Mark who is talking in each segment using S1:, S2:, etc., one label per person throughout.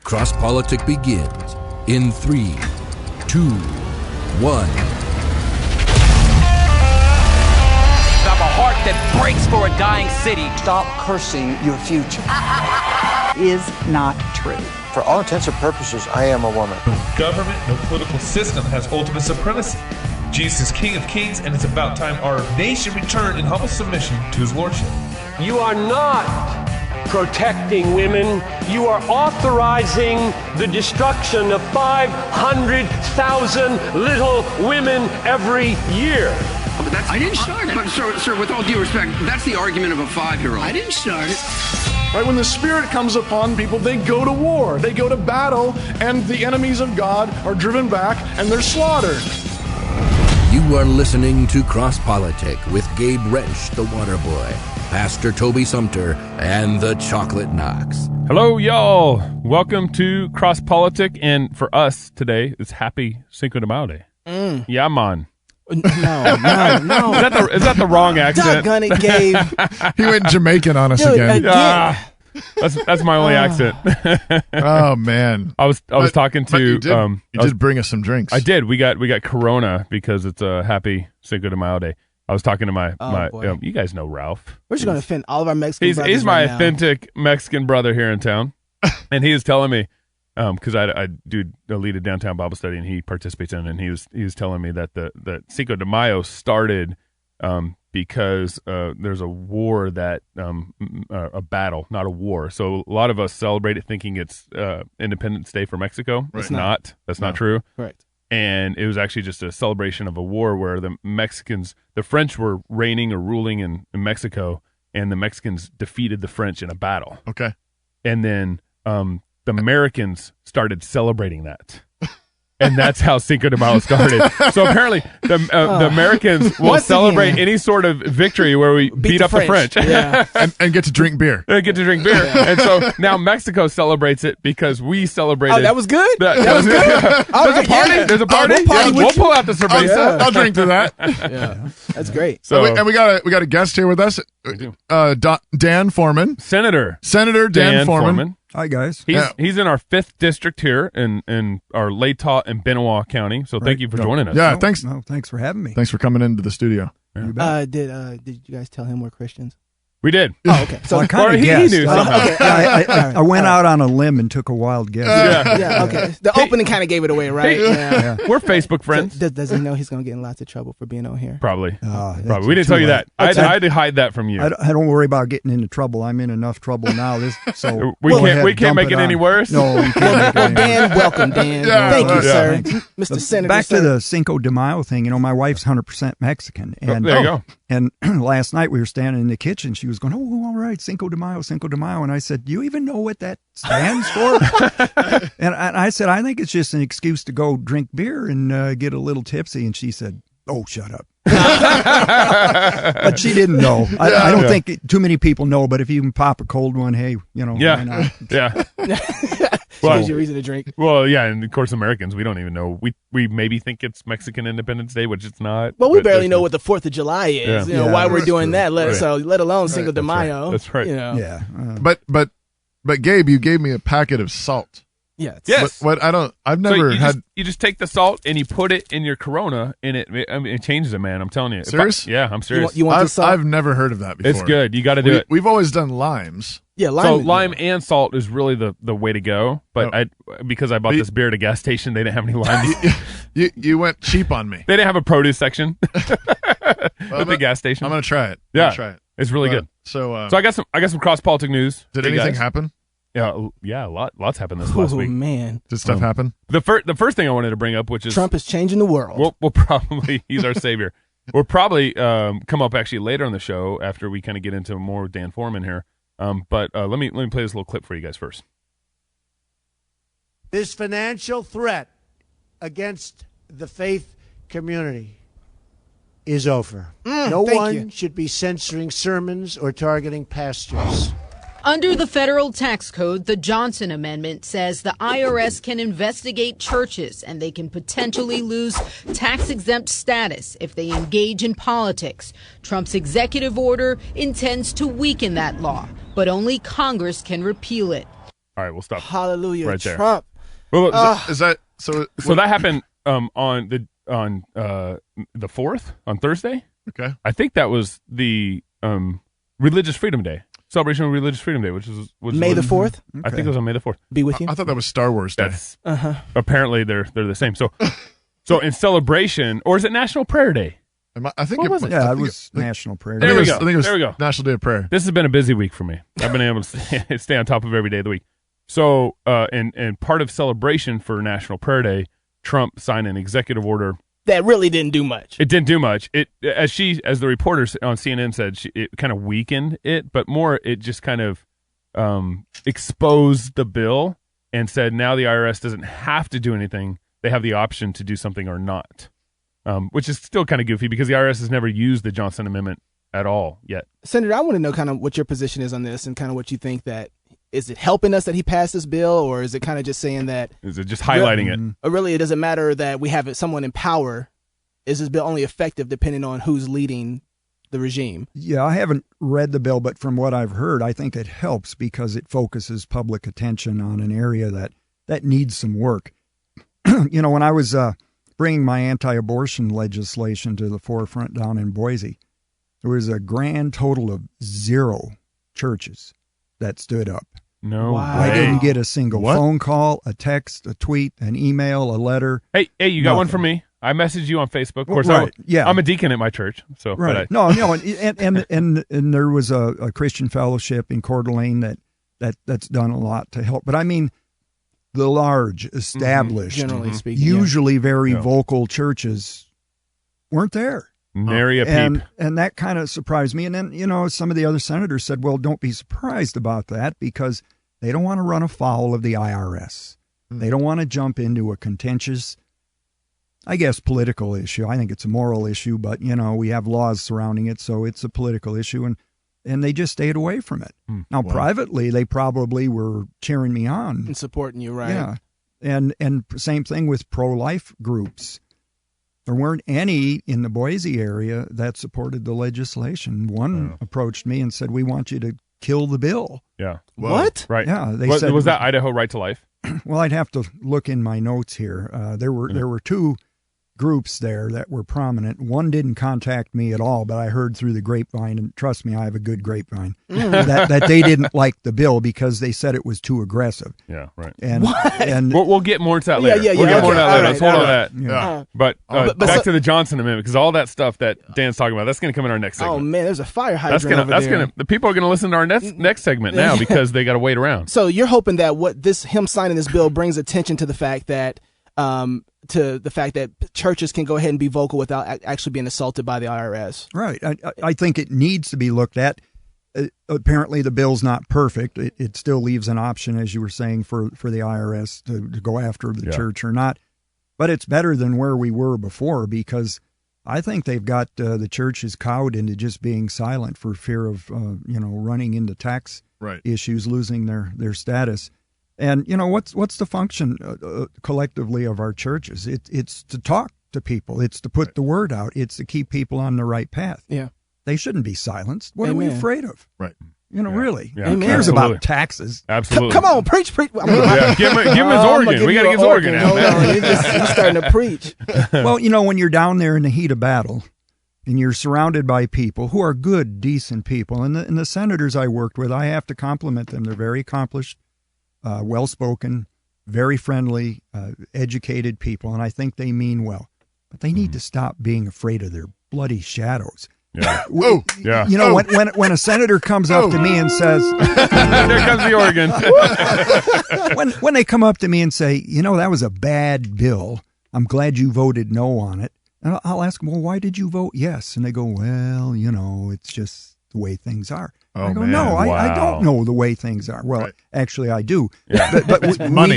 S1: Cross Politic begins in 3, 2, 1.
S2: I have a heart that breaks for a dying city.
S3: Stop cursing your future.
S4: Is not true.
S5: For all intents and purposes, I am a woman.
S6: No government, no political system has ultimate supremacy. Jesus is King of Kings, and it's about time our nation returned in humble submission to his lordship.
S7: You are not protecting women. You are authorizing the destruction of 500,000 little women every year.
S8: But I didn't start it. But sir, with all due respect, that's the argument of a 5-year-old. I didn't start it.
S9: Right, when the Spirit comes upon people, they go to war, they go to battle, and the enemies of God are driven back and they're slaughtered.
S1: You are listening to Cross Politic with Gabe Wrench, the Water Boy, Pastor Toby Sumter, and the Chocolate Knox.
S10: Hello, y'all. Welcome to Cross Politic, and for us today, it's Happy Cinco de Mayo Day. Yeah, man.
S11: No.
S10: Is that the wrong accent?
S11: Doggone it, Gabe.
S12: He went Jamaican on us
S11: Dude,
S12: again.
S10: That's my only accent.
S12: Oh man,
S10: I was talking to.
S12: You did bring us some drinks.
S10: I did. We got Corona because it's a Happy Cinco de Mayo Day. I was talking to my you guys know Ralph.
S11: We're just going to offend all of our Mexican brothers.
S10: He's my
S11: right now.
S10: authentic Mexican brother here in town, and he was telling me. Because I do lead a downtown Bible study, and he participates in it, and he was telling me that the Cinco de Mayo started because there's a war that a battle, not a war. So a lot of us celebrate it thinking it's Independence Day for Mexico.
S12: Right.
S10: It's not. That's not true.
S11: Correct.
S10: And it was actually just a celebration of a war where the French were reigning or ruling in Mexico, and the Mexicans defeated the French in a battle.
S12: Okay.
S10: And then the Americans started celebrating that. And that's how Cinco de Mayo started. So apparently the Americans will celebrate any sort of victory where we beat up the French.
S11: Yeah.
S12: and get to drink beer.
S10: Yeah. And so now Mexico celebrates it because we celebrated.
S11: Oh, that was good?
S10: That was good. There's a party. We'll pull out the cerveza.
S12: I'll drink to that.
S11: Yeah. That's great.
S12: So and we got a guest here with us. Dan Foreman.
S10: Senator
S12: Dan Foreman.
S13: Hi, guys.
S10: He's in our 5th district here in our Latah and Benoit County. So thank you for joining us.
S12: Yeah, thanks.
S13: No, thanks for having me.
S12: Thanks for coming into the studio.
S11: Did you guys tell him we're Christians?
S10: We did.
S11: Oh, okay.
S13: So I kind of guessed.
S10: He knew
S13: I went out on a limb and took a wild guess.
S11: Yeah, okay. The opening kind of gave it away, right? Yeah.
S10: We're Facebook friends.
S11: So, does he know he's going to get in lots of trouble for being on here?
S10: Probably. We didn't tell you that. I had to hide that from you.
S13: I don't worry about getting into trouble. I'm in enough trouble now.
S10: We can't make it any worse.
S13: No, we can't.
S11: Well, Dan, welcome, Dan. Thank you, sir. Mr. Senator.
S13: Back to the Cinco de Mayo thing. My wife's 100% Mexican. And,
S10: there you go.
S13: And last night we were standing in the kitchen. She was going, "Oh, all right, Cinco de Mayo, Cinco de Mayo." And I said, "Do you even know what that stands for?" and I said, "I think it's just an excuse to go drink beer and get a little tipsy." And she said, "Oh, shut up." But she didn't know. I don't think too many people know, but if you can pop a cold one, hey, why not?
S10: Yeah.
S11: Well, gives you a reason to drink.
S10: Well, yeah, and of course, Americans, we don't even know. We maybe think it's Mexican Independence Day, which it's not.
S11: Well, we barely know what the 4th of July is. Why we're doing that. Let alone Cinco de Mayo.
S10: That's right.
S13: Yeah.
S12: But Gabe, you gave me a packet of salt.
S11: Yeah.
S10: Yes.
S12: I've never had.
S10: You just take the salt and you put it in your Corona, and it changes it, man. I'm telling you.
S12: Serious?
S10: Yeah, I'm serious.
S11: You want the salt?
S12: I've never heard of that before.
S10: It's good. You got to do it.
S12: We've always done limes.
S11: Yeah,
S10: lime and salt is really the way to go. But because I bought this beer at a gas station, they didn't have any limes.
S12: You went cheap on me.
S10: They didn't have a produce section at the gas station.
S12: I'm gonna try it.
S10: It's really good.
S12: So
S10: I got some cross politic news.
S12: Did anything happen?
S10: Yeah, lots happened this last week.
S11: Oh man,
S12: did stuff happen?
S10: The first thing I wanted to bring up, which is
S11: Trump is changing the world.
S10: We'll probably he's our savior. We'll probably come up actually later on the show after we kind of get into more Dan Foreman here. But let me play this little clip for you guys first.
S14: This financial threat against the faith community is over. No one should be censoring sermons or targeting pastors.
S15: Under the federal tax code, the Johnson Amendment says the IRS can investigate churches and they can potentially lose tax-exempt status if they engage in politics. Trump's executive order intends to weaken that law, but only Congress can repeal it.
S10: All right, we'll stop.
S11: Hallelujah,
S10: right there.
S11: Trump.
S10: Well,
S12: is that so?
S10: So that happened on the 4th, on Thursday.
S12: Okay,
S10: I think that was the Religious Freedom Day, celebration of Religious Freedom Day, which was
S11: May the 4th.
S10: I think it was on May the 4th.
S11: Be with you.
S12: I thought that was Star Wars Day.
S10: Apparently they're the same. So in celebration, or is it National Prayer Day?
S12: I think
S10: What was it?
S13: Yeah, it was National Prayer Day.
S10: There we go.
S12: I think it was
S10: There we go.
S12: National Day of Prayer.
S10: This has been a busy week for me. I've been able to stay on top of every day of the week. So, and part of celebration for National Prayer Day, Trump signed an executive order
S11: that really didn't do much.
S10: It didn't do much. It as the reporter on CNN said, it kind of weakened it, but more it just kind of exposed the bill and said now the IRS doesn't have to do anything. They have the option to do something or not, which is still kind of goofy because the IRS has never used the Johnson Amendment at all yet.
S11: Senator, I want to know kind of what your position is on this and kind of what you think that, is it helping us that he passed this bill, or is it kind of just saying that?
S10: Is it just highlighting it?
S11: Or really, it doesn't matter that we have someone in power. Is this bill only effective depending on who's leading the regime?
S13: Yeah, I haven't read the bill, but from what I've heard, I think it helps because it focuses public attention on an area that needs some work. You know, when I was bringing my anti-abortion legislation to the forefront down in Boise, there was a grand total of 0 churches that stood up.
S10: No way.
S13: I didn't get a single phone call, a text, a tweet, an email, a letter.
S10: Hey, you got one from me. I messaged you on Facebook. Of course,
S13: right.
S10: I'm a deacon at my church, so
S13: right. No, and there was a Christian fellowship in Coeur d'Alene that's done a lot to help. But I mean, the large, established,
S11: generally speaking,
S13: usually very vocal churches weren't there.
S10: Nary a peep.
S13: And that kind of surprised me. And then, you know, some of the other senators said, well, don't be surprised about that because they don't want to run afoul of the IRS. They don't want to jump into a contentious, I guess, political issue. I think it's a moral issue, but, you know, we have laws surrounding it, so it's a political issue. And they just stayed away from it. Now, privately, they probably were cheering me on.
S11: And supporting you, right?
S13: Yeah. And same thing with pro-life groups. There weren't any in the Boise area that supported the legislation. One approached me and said, we want you to kill the bill.
S10: Yeah.
S11: Whoa. What?
S10: Right.
S13: Yeah. They said,
S10: was that Idaho Right to Life?
S13: Well, I'd have to look in my notes here. There were 2 groups there that were prominent. One didn't contact me at all, but I heard through the grapevine, and trust me, I have a good grapevine, that they didn't like the bill because they said it was too aggressive.
S10: Yeah, right.
S13: And
S10: we'll get more into that later.
S11: Yeah,
S10: we'll get more into that later.
S11: Right,
S10: Let's hold on
S13: right.
S10: to that. But back to the Johnson Amendment, because all that stuff that Dan's talking about, that's going to come in our next segment.
S11: Oh man, there's a fire hydrant
S10: the people are going to listen to our next segment now because they got to wait around.
S11: So you're hoping that him signing this bill brings attention to the fact that churches can go ahead and be vocal without actually being assaulted by the IRS.
S13: Right. I think it needs to be looked at. Apparently, the bill's not perfect. It still leaves an option, as you were saying, for the IRS to go after the church or not. But it's better than where we were before because I think they've got the churches cowed into just being silent for fear of running into tax issues, losing their status. And, you know, what's the function collectively of our churches? It's to talk to people. It's to put the word out. It's to keep people on the right path.
S11: Yeah.
S13: They shouldn't be silenced. What are we afraid of?
S12: Right.
S13: You know, really.
S10: Yeah.
S13: Who cares about taxes?
S10: Absolutely.
S11: Come on, preach.
S10: Give him his organ. We got to get his organ out.
S11: Hold on. You're starting to preach.
S13: Well, you know, when you're down there in the heat of battle and you're surrounded by people who are good, decent people, and the senators I worked with, I have to compliment them. They're very accomplished, well-spoken, very friendly, educated people, and I think they mean well. But they need to stop being afraid of their bloody shadows.
S10: Yeah.
S13: You know, when a senator comes up to me and says,
S10: "There comes the organ."
S13: when they come up to me and say, "You know, that was a bad bill. I'm glad you voted no on it." And I'll ask them, "Well, why did you vote yes?" And they go, "Well, you know, it's just the way things are." I go, "No, I don't know the way things are." Well, actually, I do. Yeah. But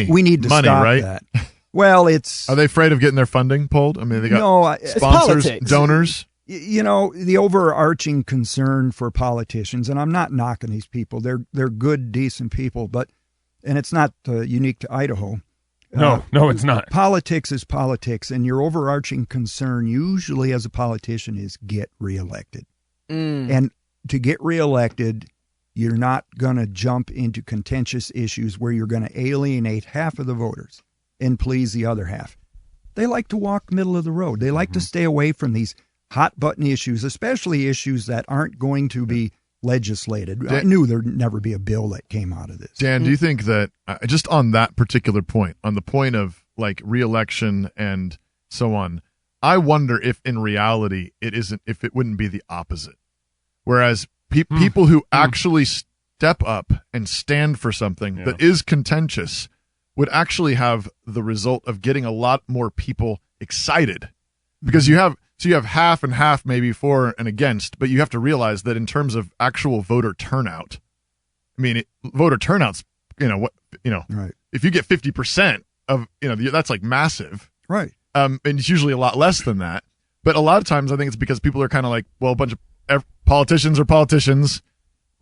S13: we need to stop that. Well, are
S12: they afraid of getting their funding pulled? I mean, they got sponsors, donors.
S13: You know, the overarching concern for politicians, and I'm not knocking these people. They're good, decent people, and it's not unique to Idaho.
S10: No, it's not.
S13: Politics is politics, and your overarching concern usually as a politician is get reelected. And to get reelected, You're not going to jump into contentious issues where you're going to alienate half of the voters and please the other half. They like to walk middle of the road. They like to stay away from these hot button issues, especially issues that aren't going to be legislated. I knew there'd never be a bill that came out of this.
S12: Dan, do you think that just on that particular point, on the point of like re-election and so on, I wonder if in reality if it wouldn't be the opposite. Whereas people who actually step up and stand for something that is contentious would actually have the result of getting a lot more people excited, because you have half and half maybe for and against, but you have to realize that in terms of actual voter turnout, I mean, voter turnout's, right. If you get 50% of, that's like massive.
S13: Right.
S12: And it's usually a lot less than that. But a lot of times I think it's because people are kind of like, well, a bunch of politicians are politicians.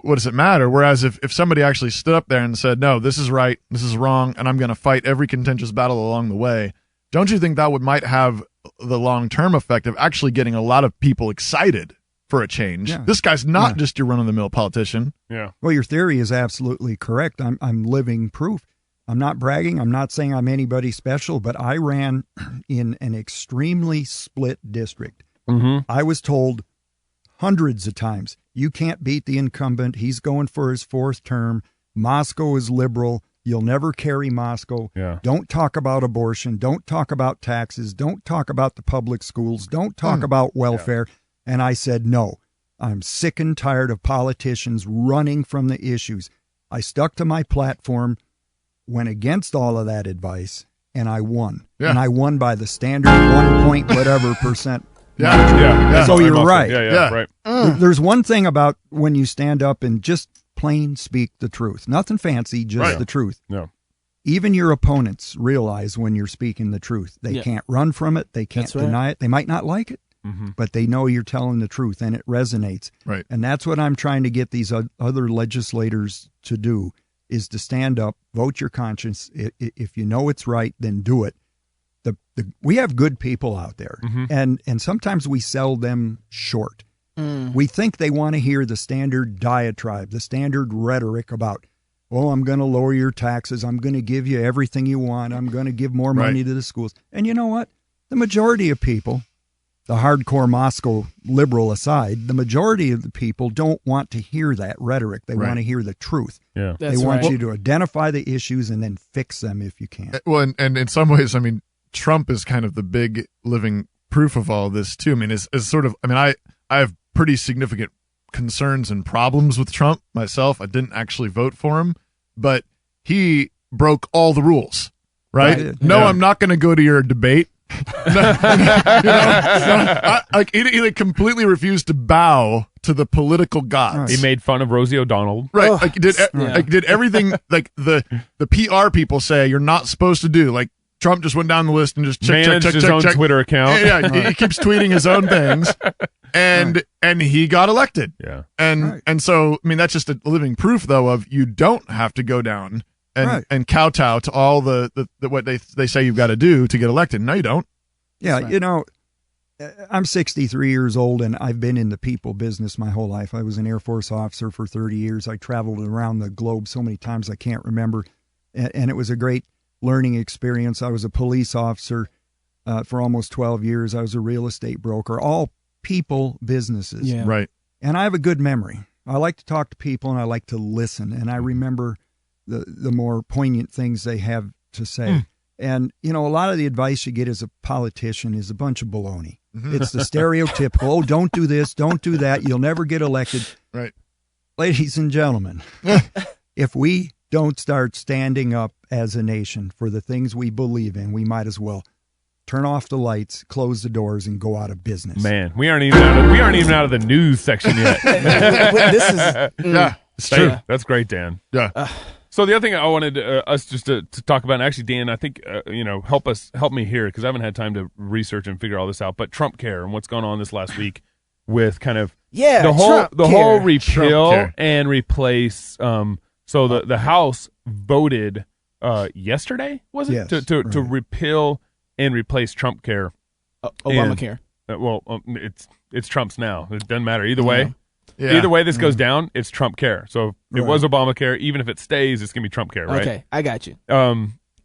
S12: What does it matter? Whereas if somebody actually stood up there and said, no, this is right, this is wrong, and I'm going to fight every contentious battle along the way, don't you think that might have the long-term effect of actually getting a lot of people excited for a change? Yeah. This guy's not just your run-of-the-mill politician.
S10: Yeah.
S13: Well, your theory is absolutely correct. I'm living proof. I'm not bragging. I'm not saying I'm anybody special, but I ran in an extremely split district.
S10: Mm-hmm.
S13: I was told hundreds of times, you can't beat the incumbent. He's going for his fourth term. Moscow is liberal. You'll never carry Moscow.
S10: Yeah.
S13: Don't talk about abortion. Don't talk about taxes. Don't talk about the public schools. Don't talk about welfare. Yeah. And I said, no, I'm sick and tired of politicians running from the issues. I stuck to my platform, went against all of that advice, and I won.
S12: Yeah.
S13: And I won by the standard 1 point whatever percent.
S12: Yeah.
S13: So you're right.
S10: Yeah, right.
S13: There's one thing about when you stand up and just plain speak the truth. Nothing fancy, just the truth.
S10: No.
S13: Even your opponents realize when you're speaking the truth. They can't run from it. They can't deny it. They might not like it, but they know you're telling the truth, and it resonates.
S12: Right.
S13: And that's what I'm trying to get these other legislators to do, is to stand up, vote your conscience. If you know it's right, then do it. We have good people out there, and sometimes we sell them short. We think they want to hear the standard diatribe, the standard rhetoric about, oh, I'm going to lower your taxes. I'm going to give you everything you want. I'm going to give more money to the schools. And you know what? The majority of people, the hardcore Moscow liberal aside, the majority of the people don't want to hear that rhetoric. They want to hear the truth.
S10: Yeah.
S13: They want you to identify the issues and then fix them if you can.
S12: Well, and in some ways, I mean, Trump is kind of the big living proof of all this too. I mean, it's sort of, I mean, I have pretty significant concerns and problems with Trump myself. I didn't actually vote for him, but he broke all the rules, right? I'm not going to go to your debate. He completely refused to bow to the political gods.
S10: He made fun of Rosie O'Donnell.
S12: Right. Like he did everything like the PR people say you're not supposed to do. Like, Trump just went down the list and just
S10: managed his own Twitter account.
S12: Yeah, he keeps tweeting his own things, and he got elected.
S10: Yeah,
S12: and so I mean that's just a living proof though of you don't have to go down and kowtow to all the what they say you've got to do to get elected. No, you don't.
S13: Yeah, you know, I'm 63 years old and I've been in the people business my whole life. I was an Air Force officer for 30 years. I traveled around the globe so many times I can't remember, and it was a great learning experience. I was a police officer for almost 12 years. I was a real estate broker, all people businesses.
S11: Yeah.
S12: Right.
S13: And I have a good memory. I like to talk to people and I like to listen. And I remember the more poignant things they have to say. And, you know, a lot of the advice you get as a politician is a bunch of baloney. It's the stereotypical, oh, don't do this, don't do that. You'll never get elected.
S12: Right.
S13: Ladies and gentlemen, if we don't start standing up as a nation for the things we believe in, we might as well turn off the lights, close the doors, and go out of business.
S10: Man, we aren't even out of the news section yet.
S11: This is
S12: it's true.
S10: That's great, Dan.
S12: Yeah.
S10: So the other thing I wanted us just to talk about, and actually, Dan, I think help me here because I haven't had time to research and figure all this out. But Trumpcare and what's gone on this last week with kind of the whole repeal
S12: Trumpcare.
S10: and replace. So the House voted yesterday, was it?
S13: Yes,
S10: to repeal and replace Trumpcare.
S11: Obamacare.
S10: It's Trump's now. It doesn't matter either way.
S12: Yeah.
S10: Either way this goes down, it's Trumpcare. So if it was Obamacare, even if it stays, it's going to be Trumpcare, right?
S11: Okay, I got you.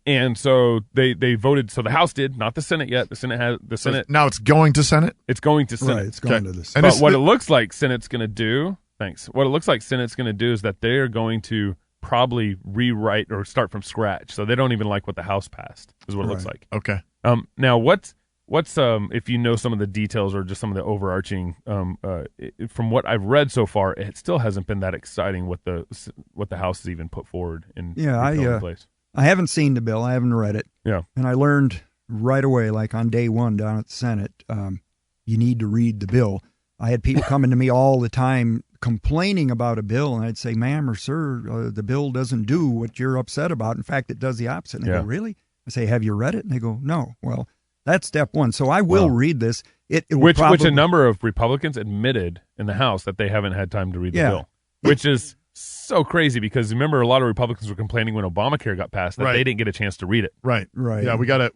S10: And so they voted. So the House did, not the Senate yet. The Senate.
S12: Now it's going to Senate?
S10: It's going to Senate.
S13: Right, it's going to the Senate.
S10: But what it looks like Senate's going to do, what it looks like Senate's going to do is that they're going to probably rewrite or start from scratch. So they don't even like what the House passed, is what it looks like.
S12: Okay.
S10: Now what's if you know some of the details or just some of the overarching from what I've read so far, it still hasn't been that exciting what the House has even put forward in place.
S13: I haven't seen the bill. I haven't read it.
S10: Yeah.
S13: And I learned right away, like on day one down at the Senate, you need to read the bill. I had people coming to me all the time complaining about a bill, and I'd say, ma'am or sir, the bill doesn't do what you're upset about. In fact, it does the opposite. And they go, really? I say, have you read it? And they go, no. Well, that's step one. So I will read this.
S10: Which a number of Republicans admitted in the House that they haven't had time to read the bill, which is so crazy because remember a lot of Republicans were complaining when Obamacare got passed that they didn't get a chance to read it.
S12: Right. Yeah, we gotta.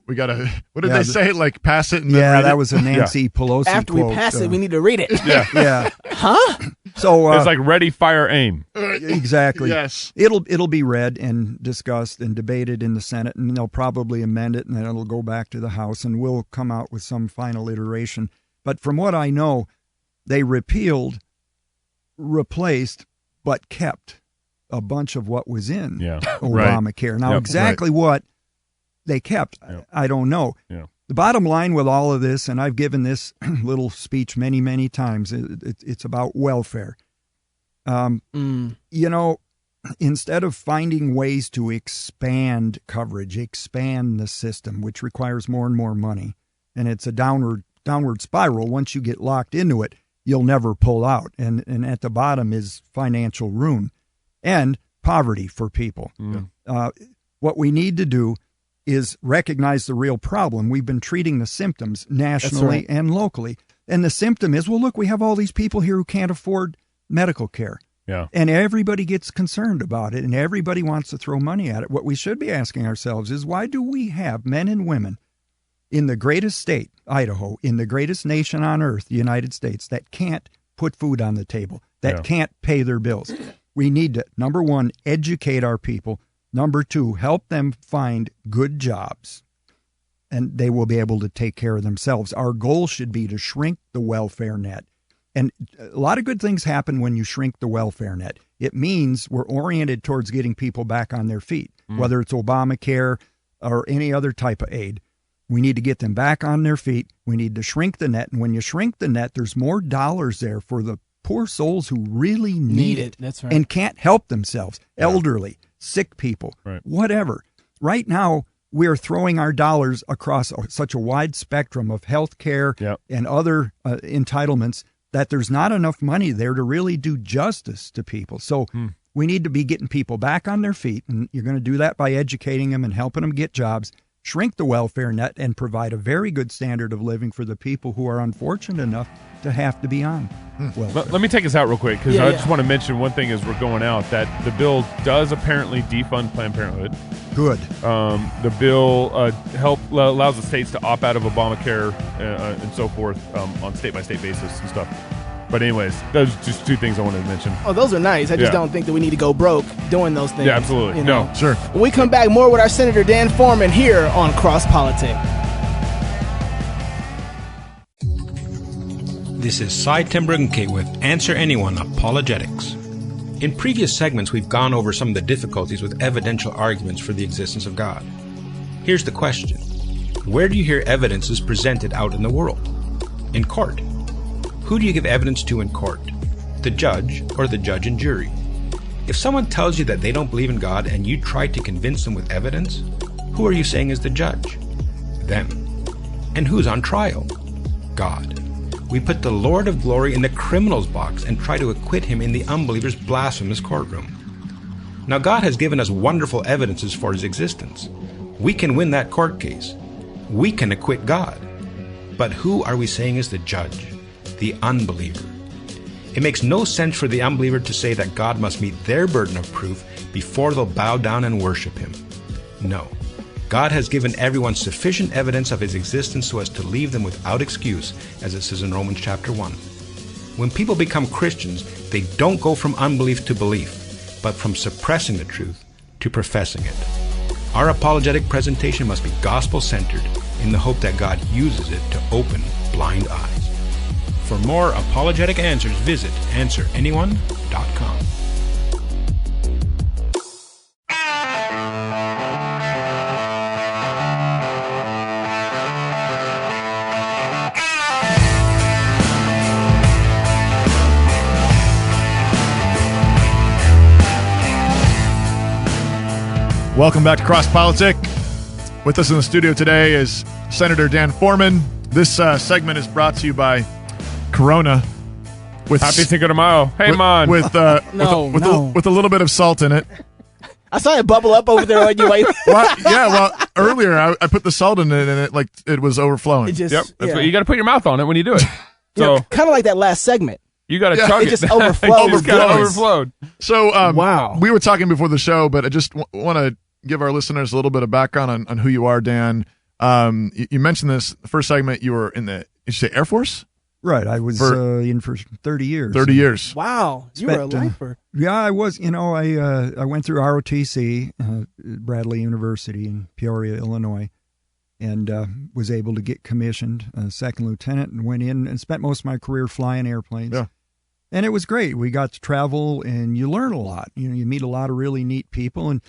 S12: What did they say? Like pass it and then read
S13: that
S12: it?
S13: was a Nancy Pelosi
S11: After
S13: quote.
S11: we pass it, we need to read it.
S13: Yeah.
S11: Huh?
S13: So
S10: it's like ready, fire, aim.
S13: Exactly.
S12: Yes.
S13: It'll be read and discussed and debated in the Senate, and they'll probably amend it, and then it'll go back to the House, and we'll come out with some final iteration. But from what I know, they repealed, replaced, but kept a bunch of what was in Obamacare. Now, exactly what they kept, I don't know.
S10: Yeah.
S13: The bottom line with all of this, and I've given this little speech many, many times, it's about welfare. You know, instead of finding ways to expand coverage, expand the system, which requires more and more money, and it's a downward spiral. Once you get locked into it, you'll never pull out. And at the bottom is financial ruin and poverty for people. What we need to do is recognize the real problem. We've been treating the symptoms nationally and locally. And the symptom is, well, look, we have all these people here who can't afford medical care.
S10: Yeah.
S13: And everybody gets concerned about it, and everybody wants to throw money at it. What we should be asking ourselves is, why do we have men and women in the greatest state, Idaho, in the greatest nation on earth, the United States, that can't put food on the table, that can't pay their bills? We need to, number one, educate our people. Number two, help them find good jobs, and they will be able to take care of themselves. Our goal should be to shrink the welfare net. And a lot of good things happen when you shrink the welfare net. It means we're oriented towards getting people back on their feet, whether it's Obamacare or any other type of aid. We need to get them back on their feet. We need to shrink the net. And when you shrink the net, there's more dollars there for the poor souls who really need it.
S11: That's right.
S13: And can't help themselves. Elderly, sick people, whatever. Right now, we're throwing our dollars across such a wide spectrum of health care and other entitlements that there's not enough money there to really do justice to people. So we need to be getting people back on their feet, and you're going to do that by educating them and helping them get jobs, shrink the welfare net, and provide a very good standard of living for the people who are unfortunate enough to have to be on welfare.
S10: Let me take us out real quick, because I just want to mention one thing as we're going out, that the bill does apparently defund Planned Parenthood.
S13: Good.
S10: The bill allows the states to opt out of Obamacare and so forth on state-by-state basis and stuff. But anyways, those are just two things I wanted to mention.
S11: Oh, those are nice. I just don't think that we need to go broke doing those things.
S10: Yeah, absolutely.
S11: You know?
S10: No, sure.
S11: When we come back, more with our Senator Dan Foreman here on Cross Politics.
S16: This is Cy Timbergen with Answer Anyone Apologetics. In previous segments, we've gone over some of the difficulties with evidential arguments for the existence of God. Here's the question. Where do you hear evidences presented out in the world? In court. Who do you give evidence to in court? The judge or the judge and jury? If someone tells you that they don't believe in God and you try to convince them with evidence, who are you saying is the judge? Them. And who's on trial? God. We put the Lord of glory in the criminal's box and try to acquit him in the unbeliever's blasphemous courtroom. Now God has given us wonderful evidences for his existence. We can win that court case. We can acquit God. But who are we saying is the judge? The unbeliever. It makes no sense for the unbeliever to say that God must meet their burden of proof before they'll bow down and worship him. No. God has given everyone sufficient evidence of his existence so as to leave them without excuse, as it says in Romans chapter 1. When people become Christians, they don't go from unbelief to belief, but from suppressing the truth to professing it. Our apologetic presentation must be gospel-centered in the hope that God uses it to open blind eyes. For more apologetic answers, visit AnswerAnyone.com.
S12: Welcome back to Cross Politic. With us in the studio today is Senator Dan Foreman. This segment is brought to you by Corona. With
S10: Happy Cinco de Mayo. Hey, man.
S12: With a little bit of salt in it.
S11: I saw it bubble up over there on you.
S12: Earlier I put the salt in it and it was overflowing.
S10: That's what you got to put your mouth on it when you do it. So
S11: kind of like that last segment.
S10: You got to chug it.
S11: It just overflowed.
S10: Overflowed.
S12: So
S11: wow.
S12: We were talking before the show, but I just want to give our listeners a little bit of background on who you are, Dan. You mentioned this the first segment. You were in the, did you say Air Force?
S13: Right. I was in for 30 years.
S12: 30 years.
S11: Wow. You were a lifer.
S13: Yeah, I was. I went through ROTC, Bradley University in Peoria, Illinois, and was able to get commissioned second lieutenant and went in and spent most of my career flying airplanes.
S12: Yeah.
S13: And it was great. We got to travel and you learn a lot. You meet a lot of really neat people. And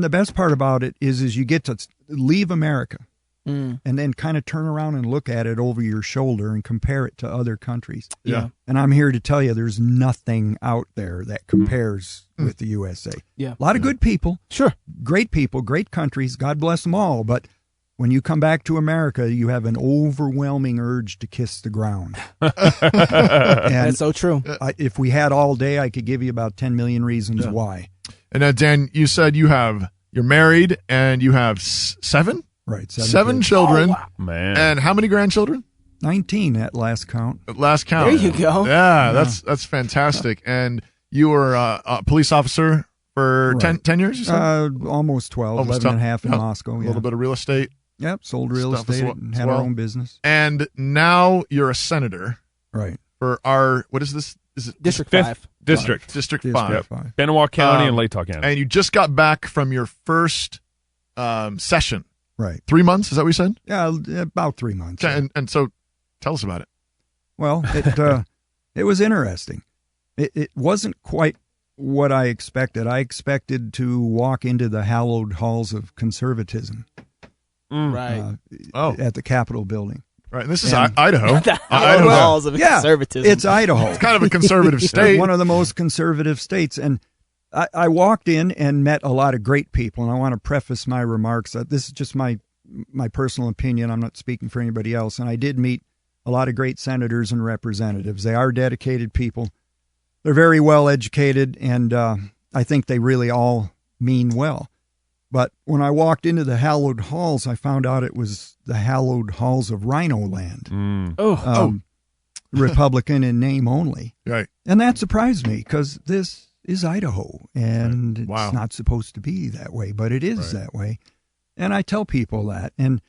S13: the best part about it is you get to leave America and then kind of turn around and look at it over your shoulder and compare it to other countries.
S12: Yeah.
S13: And I'm here to tell you there's nothing out there that compares with the USA.
S11: Yeah.
S13: A lot of good people.
S11: Sure.
S13: Great people, great countries. God bless them all. But when you come back to America, you have an overwhelming urge to kiss the ground.
S11: That's so true.
S13: If we had all day, I could give you about 10 million reasons why.
S12: And Dan, you said you're married and you have seven?
S13: Right.
S12: Seven children.
S11: Oh, wow.
S10: Man.
S12: And how many grandchildren?
S13: 19 at last count.
S12: Last count.
S11: There you go.
S12: Yeah, that's fantastic. And you were a police officer for 10 years, you said?
S13: Almost 12,
S12: Almost
S13: 11 and a half in Moscow.
S12: A little bit of real estate.
S13: Yep, sold real estate and had our own business.
S12: And now you're a senator.
S13: Right.
S12: For our, what is this? Is it
S11: District 5?
S10: District
S12: 5.
S10: Benoit County and Latah County.
S12: And you just got back from your first session.
S13: Right.
S12: 3 months, is that what you said?
S13: Yeah, about 3 months.
S12: Okay, and so tell us about it.
S13: Well, it was interesting. It wasn't quite what I expected. I expected to walk into the hallowed halls of conservatism.
S11: Right.
S13: At the Capitol building.
S12: Right, and this is Idaho.
S11: Idaho halls of conservatism.
S13: It's Idaho.
S12: It's kind of a conservative state.
S13: One of the most conservative states. And I walked in and met a lot of great people. And I want to preface my remarks. This is just my personal opinion. I'm not speaking for anybody else. And I did meet a lot of great senators and representatives. They are dedicated people. They're very well educated. And I think they really all mean well. But when I walked into the hallowed halls, I found out it was the hallowed halls of Rhino Land. Republican in name only.
S12: Right.
S13: And that surprised me because this is Idaho, and it's not supposed to be that way, but it is that way. And I tell people that. And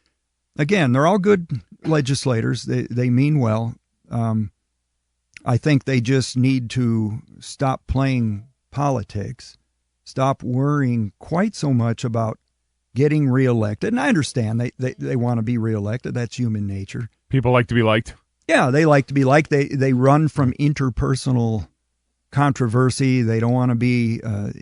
S13: again, they're all good legislators. They mean well. I think they just need to stop playing politics. Stop worrying quite so much about getting reelected. And I understand they want to be reelected. That's human nature.
S10: People like to be liked.
S13: Yeah, they like to be liked. They run from interpersonal controversy. They don't want to be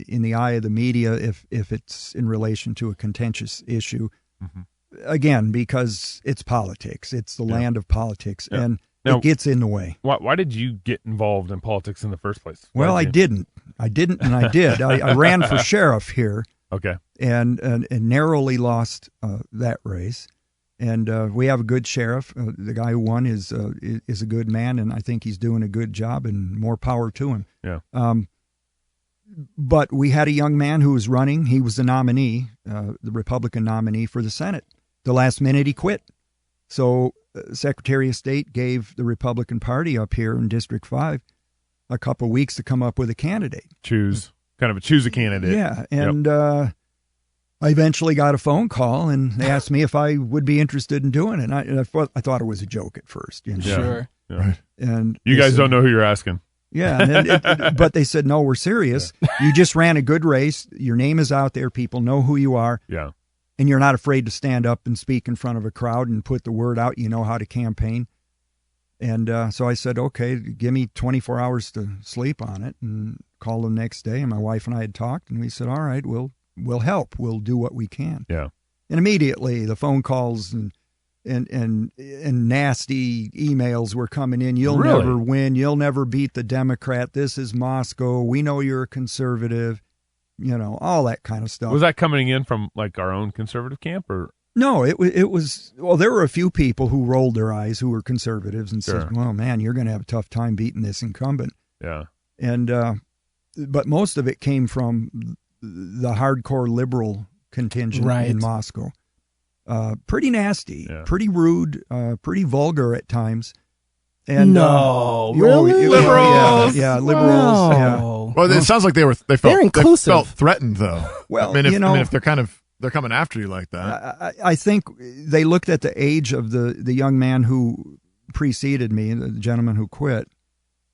S13: in the eye of the media if it's in relation to a contentious issue. Mm-hmm. Again, because it's politics. It's the land of politics. Yeah. And it gets in the way.
S10: Why did you get involved in politics in the first place?
S13: Well, I didn't, and I did. I ran for sheriff here.
S10: Okay.
S13: And narrowly lost that race. And we have a good sheriff. The guy who won is a good man, and I think he's doing a good job, and more power to him.
S10: Yeah.
S13: But we had a young man who was running. He was the nominee, the Republican nominee for the Senate. The last minute he quit. So Secretary of State gave the Republican Party up here in District 5 a couple of weeks to come up with a candidate.
S10: Choose a candidate.
S13: Yeah, and I eventually got a phone call, and they asked me if I would be interested in doing it. And I thought it was a joke at first. You know?
S11: Sure.
S10: Yeah.
S12: Right.
S13: And
S10: you guys don't know who you're asking.
S13: Yeah, but they said, no, we're serious. Yeah. You just ran a good race. Your name is out there. People know who you are.
S10: Yeah.
S13: And you're not afraid to stand up and speak in front of a crowd and put the word out. You know how to campaign. And so I said, okay, give me 24 hours to sleep on it, and called the next day. And my wife and I had talked, and we said, all right, we'll help. We'll do what we can.
S10: Yeah.
S13: And immediately the phone calls and nasty emails were coming in. You'll never win. You'll never beat the Democrat. This is Moscow. We know you're a conservative. You know, all that kind of stuff.
S10: Was that coming in from like our own conservative camp, or?
S13: No, it was. Well, there were a few people who rolled their eyes who were conservatives and said, "Well, man, you're going to have a tough time beating this incumbent."
S10: Yeah.
S13: And but most of it came from the hardcore liberal contingent in Moscow. Pretty nasty, pretty rude, pretty vulgar at times. And
S11: really?
S10: Liberals.
S13: Yeah, liberals. Yeah.
S12: Well, it sounds like they felt threatened, though.
S13: Well,
S12: I mean, if they're coming after you like that.
S13: I think they looked at the age of the young man who preceded me, the gentleman who quit,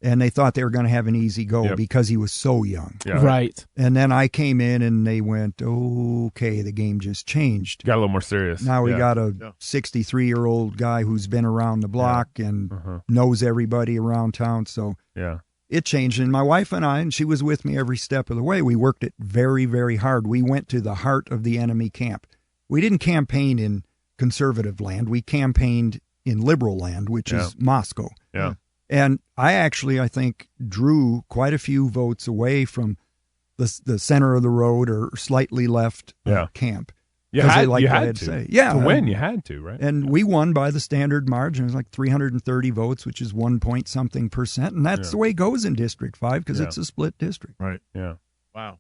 S13: and they thought they were going to have an easy go because he was so young.
S10: Yeah.
S11: Right.
S13: And then I came in and they went, okay, the game just changed.
S10: Got a little more serious.
S13: Now we got a 63-year-old guy who's been around the block and knows everybody around town. So it changed. And my wife and I, and she was with me every step of the way, we worked it very, very hard. We went to the heart of the enemy camp. We didn't campaign in conservative land. We campaigned in liberal land, which is Moscow.
S10: Yeah.
S13: And I think, drew quite a few votes away from the center of the road or slightly left camp.
S10: You had to.
S13: Yeah.
S10: To win, you had to, right?
S13: And we won by the standard margin. It was like 330 votes, which is 1-point-something%. And that's the way it goes in District 5 because it's a split district.
S12: Right.
S10: Yeah.
S12: Wow.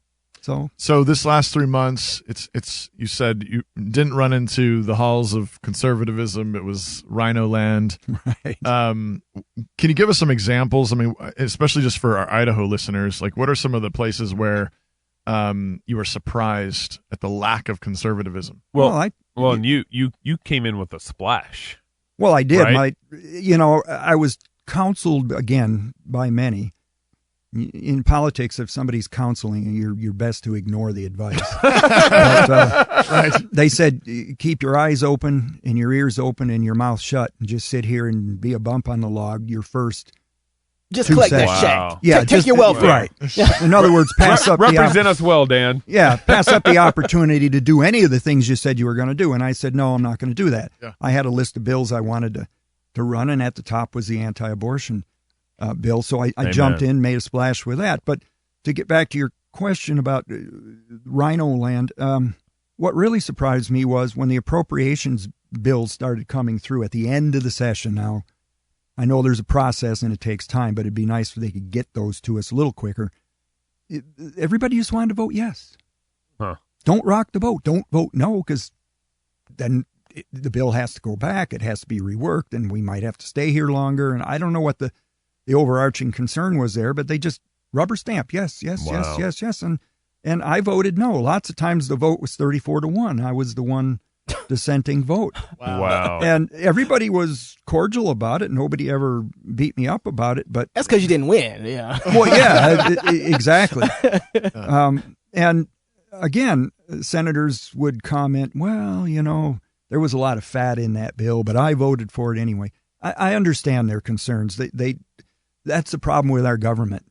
S13: So
S12: this last 3 months, it's you said you didn't run into the halls of conservatism. It was Rhino land.
S13: Right.
S12: Can you give us some examples? I mean, especially just for our Idaho listeners, like what are some of the places where you were surprised at the lack of conservatism?
S10: And you came in with a splash.
S13: Well, I did.
S10: Right?
S13: I was counseled again by many. In politics, if somebody's counseling, you're best to ignore the advice. But, they said, keep your eyes open and your ears open and your mouth shut and just sit here and be a bump on the log your first
S11: Just collect that check.
S13: Yeah,
S11: take your welfare.
S13: Right. In other words, pass up
S10: represent us well, Dan.
S13: Yeah, pass up the opportunity to do any of the things you said you were going to do. And I said, no, I'm not going to do that.
S12: Yeah.
S13: I had a list of bills I wanted to run, and at the top was the anti-abortion bill. So I jumped in, made a splash with that. But to get back to your question about Rhino land, what really surprised me was when the appropriations bills started coming through at the end of the session. Now, I know there's a process and it takes time, but it'd be nice if they could get those to us a little quicker. Everybody just wanted to vote yes.
S10: Huh.
S13: Don't rock the boat. Don't vote no, because then the bill has to go back. It has to be reworked, and we might have to stay here longer. And I don't know what the overarching concern was there, but they just rubber stamp, yes. And I voted no. Lots of times the vote was 34-1. I was the one dissenting vote.
S10: Wow.
S13: And everybody was cordial about it. Nobody ever beat me up about it. But
S11: that's because you didn't win. Yeah.
S13: Well, yeah, exactly. And again, senators would comment, well, there was a lot of fat in that bill, but I voted for it anyway. I understand their concerns. That's the problem with our government.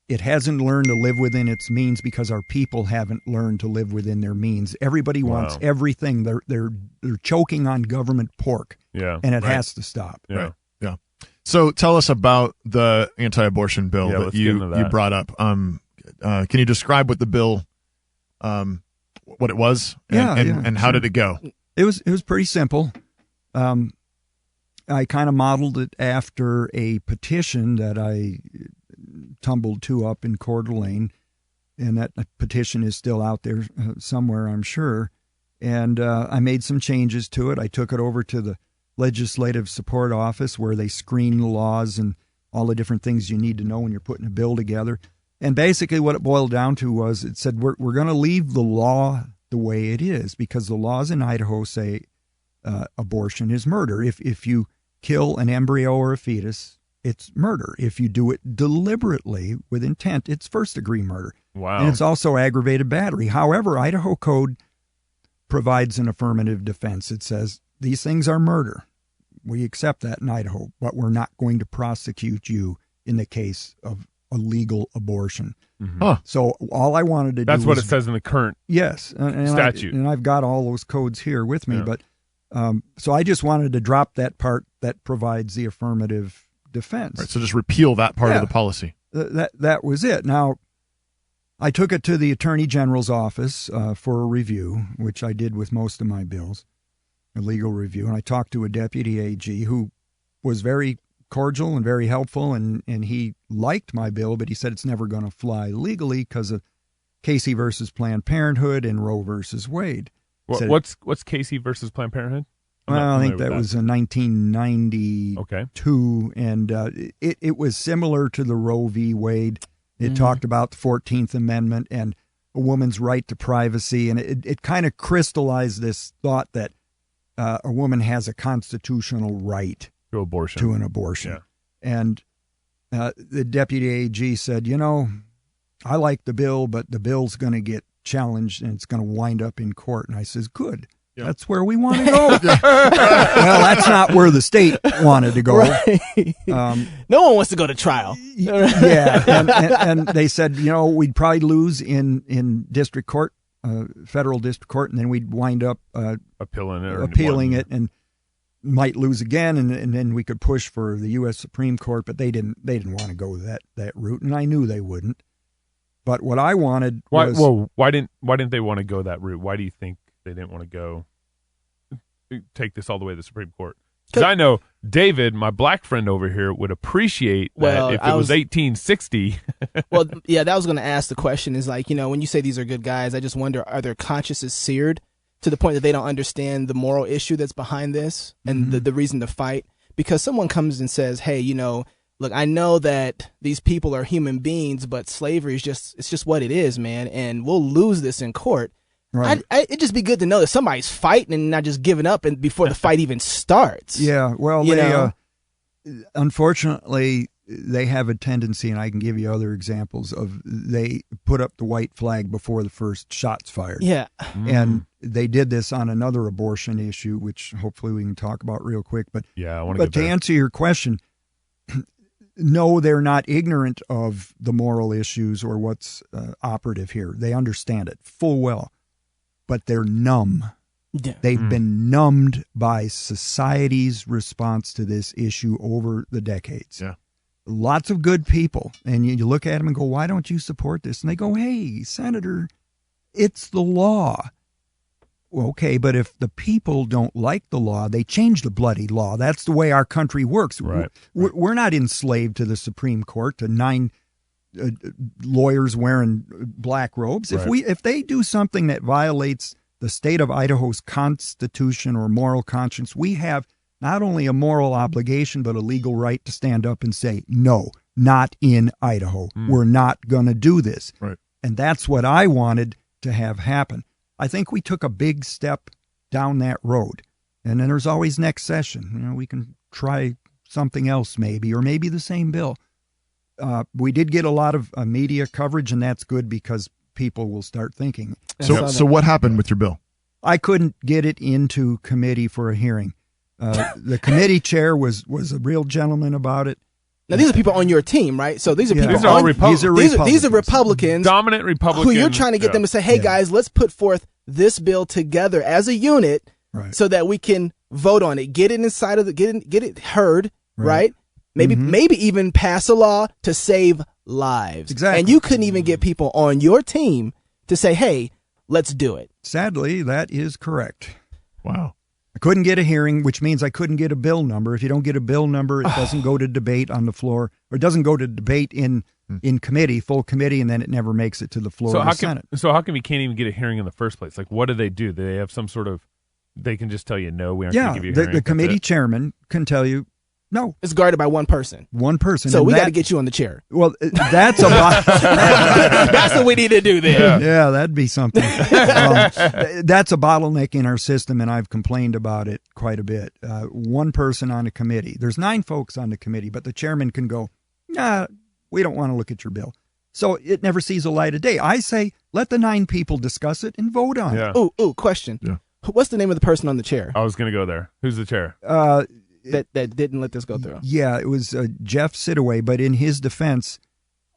S13: It hasn't learned to live within its means because our people haven't learned to live within their means. Everybody wants everything. They're choking on government pork.
S10: Yeah.
S13: And it has to stop.
S10: Yeah.
S12: Right. Yeah. So tell us about the anti-abortion bill that you brought up. Can you describe what the bill, what it was, and how did it go?
S13: It was pretty simple. I kind of modeled it after a petition that I tumbled to up in Coeur d'Alene, and that petition is still out there somewhere, I'm sure. And I made some changes to it. I took it over to the Legislative Support Office where they screen the laws and all the different things you need to know when you're putting a bill together. And basically what it boiled down to was it said we're going to leave the law the way it is because the laws in Idaho say abortion is murder. If you kill an embryo or a fetus, it's murder. If you do it deliberately with intent, it's first-degree murder.
S10: Wow.
S13: And it's also aggravated battery. However, Idaho Code provides an affirmative defense. It says these things are murder. We accept that in Idaho, but we're not going to prosecute you in the case of a legal abortion.
S10: Mm-hmm.
S12: Huh.
S13: So all I wanted to do
S10: That's what
S13: was,
S10: it says in the current statute.
S13: And I've got all those codes here with me,
S10: Yeah.
S13: but so I just wanted to drop that part that provides the affirmative defense.
S12: Right, so just repeal that part of the policy.
S13: That was it. Now, I took it to the Attorney General's office for a review, which I did with most of my bills, a legal review, and I talked to a deputy AG who was very cordial and very helpful, and he liked my bill, but he said it's never going to fly legally because of Casey versus Planned Parenthood and Roe versus Wade.
S10: What's Casey versus Planned Parenthood?
S13: Well, I think that was in 1992, and it was similar to the Roe v. Wade. It talked about the 14th Amendment and a woman's right to privacy, and it kind of crystallized this thought that a woman has a constitutional right
S10: to abortion.
S13: To an abortion.
S10: Yeah.
S13: And the deputy AG said, I like the bill, but the bill's going to get challenged and it's going to wind up in court. And I says, good. Yep. That's where we want to go. Well, that's not where the state wanted to go.
S11: Right. No one wants to go to trial.
S13: Yeah. And they said, we'd probably lose in district court, federal district court, and then we'd wind up appealing it and might lose again, and then we could push for the U.S. Supreme Court, but they didn't want to go that route, and I knew they wouldn't. But what I wanted was...
S10: why didn't they want to go that route? Why do you think they didn't want to take this all the way to the Supreme Court? Because I know David, my black friend over here, would appreciate that if it was 1860.
S11: Well, yeah, that was going to ask the question is like, when you say these are good guys, I just wonder, are their consciences seared to the point that they don't understand the moral issue that's behind this and the reason to fight? Because someone comes and says, hey, look, I know that these people are human beings, but slavery is just what it is, man, and we'll lose this in court. Right. It'd just be good to know that somebody's fighting and not just giving up and before the fight even starts.
S13: Yeah, well, unfortunately, they have a tendency, and I can give you other examples of they put up the white flag before the first shot's fired.
S11: Yeah.
S13: And they did this on another abortion issue, which hopefully we can talk about real quick. But
S10: yeah, I want to.
S13: But to answer your question, no, they're not ignorant of the moral issues or what's operative here. They understand it full well, but they're numb.
S11: Yeah.
S13: They've been numbed by society's response to this issue over the decades.
S12: Yeah.
S13: Lots of good people, and you look at them and go, why don't you support this? And they go, hey, Senator, it's the law. Well, okay, but if the people don't like the law, they change the bloody law. That's the way our country works.
S10: Right.
S13: We're not enslaved to the Supreme Court, to 9 lawyers wearing black robes.
S10: Right.
S13: If they do something that violates the state of Idaho's constitution or moral conscience, we have not only a moral obligation, but a legal right to stand up and say, no, not in Idaho. We're not going to do this.
S12: Right.
S13: And that's what I wanted to have happen. I think we took a big step down that road. And then there's always next session. We can try something else maybe, or maybe the same bill. We did get a lot of media coverage, and that's good because people will start thinking.
S12: So what happened with your bill?
S13: I couldn't get it into committee for a hearing. The committee chair was a real gentleman about it.
S11: Now, these are people on your team, right? So these are people.
S10: These are all Republicans.
S11: These are Republicans.
S10: Dominant Republicans.
S11: Who you're trying to get them to say, hey, guys, let's put forth this bill together as a unit so that we can vote on it. Get it inside of get it heard, right? Maybe even pass a law to save lives.
S13: Exactly.
S11: And you couldn't even get people on your team to say, hey, let's do it.
S13: Sadly, that is correct.
S12: Wow.
S13: I couldn't get a hearing, which means I couldn't get a bill number. If you don't get a bill number, it doesn't go to debate on the floor, or it doesn't go to debate in committee, full committee, and then it never makes it to the floor of the Senate.
S10: So how come you can't even get a hearing in the first place? Like, what do? Do they have some sort of, they can just tell you, no, we aren't going to give you a hearing?
S13: The committee chairman can tell you, No.
S11: It's guarded by one person.
S13: One person.
S11: So we got to get you on the chair.
S13: Well, that's a
S11: that's what we need to do then.
S13: Yeah, that'd be something. That's a bottleneck in our system, and I've complained about it quite a bit. One person on a committee. There's 9 folks on the committee, but the chairman can go, nah, we don't want to look at your bill. So it never sees the light of day. I say, let the 9 people discuss it and vote on it.
S11: Ooh, question.
S12: Yeah.
S11: What's the name of the person on the chair?
S10: I was going to go there. Who's the chair?
S11: That didn't let this go through.
S13: Yeah, it was Jeff Sidaway, but in his defense,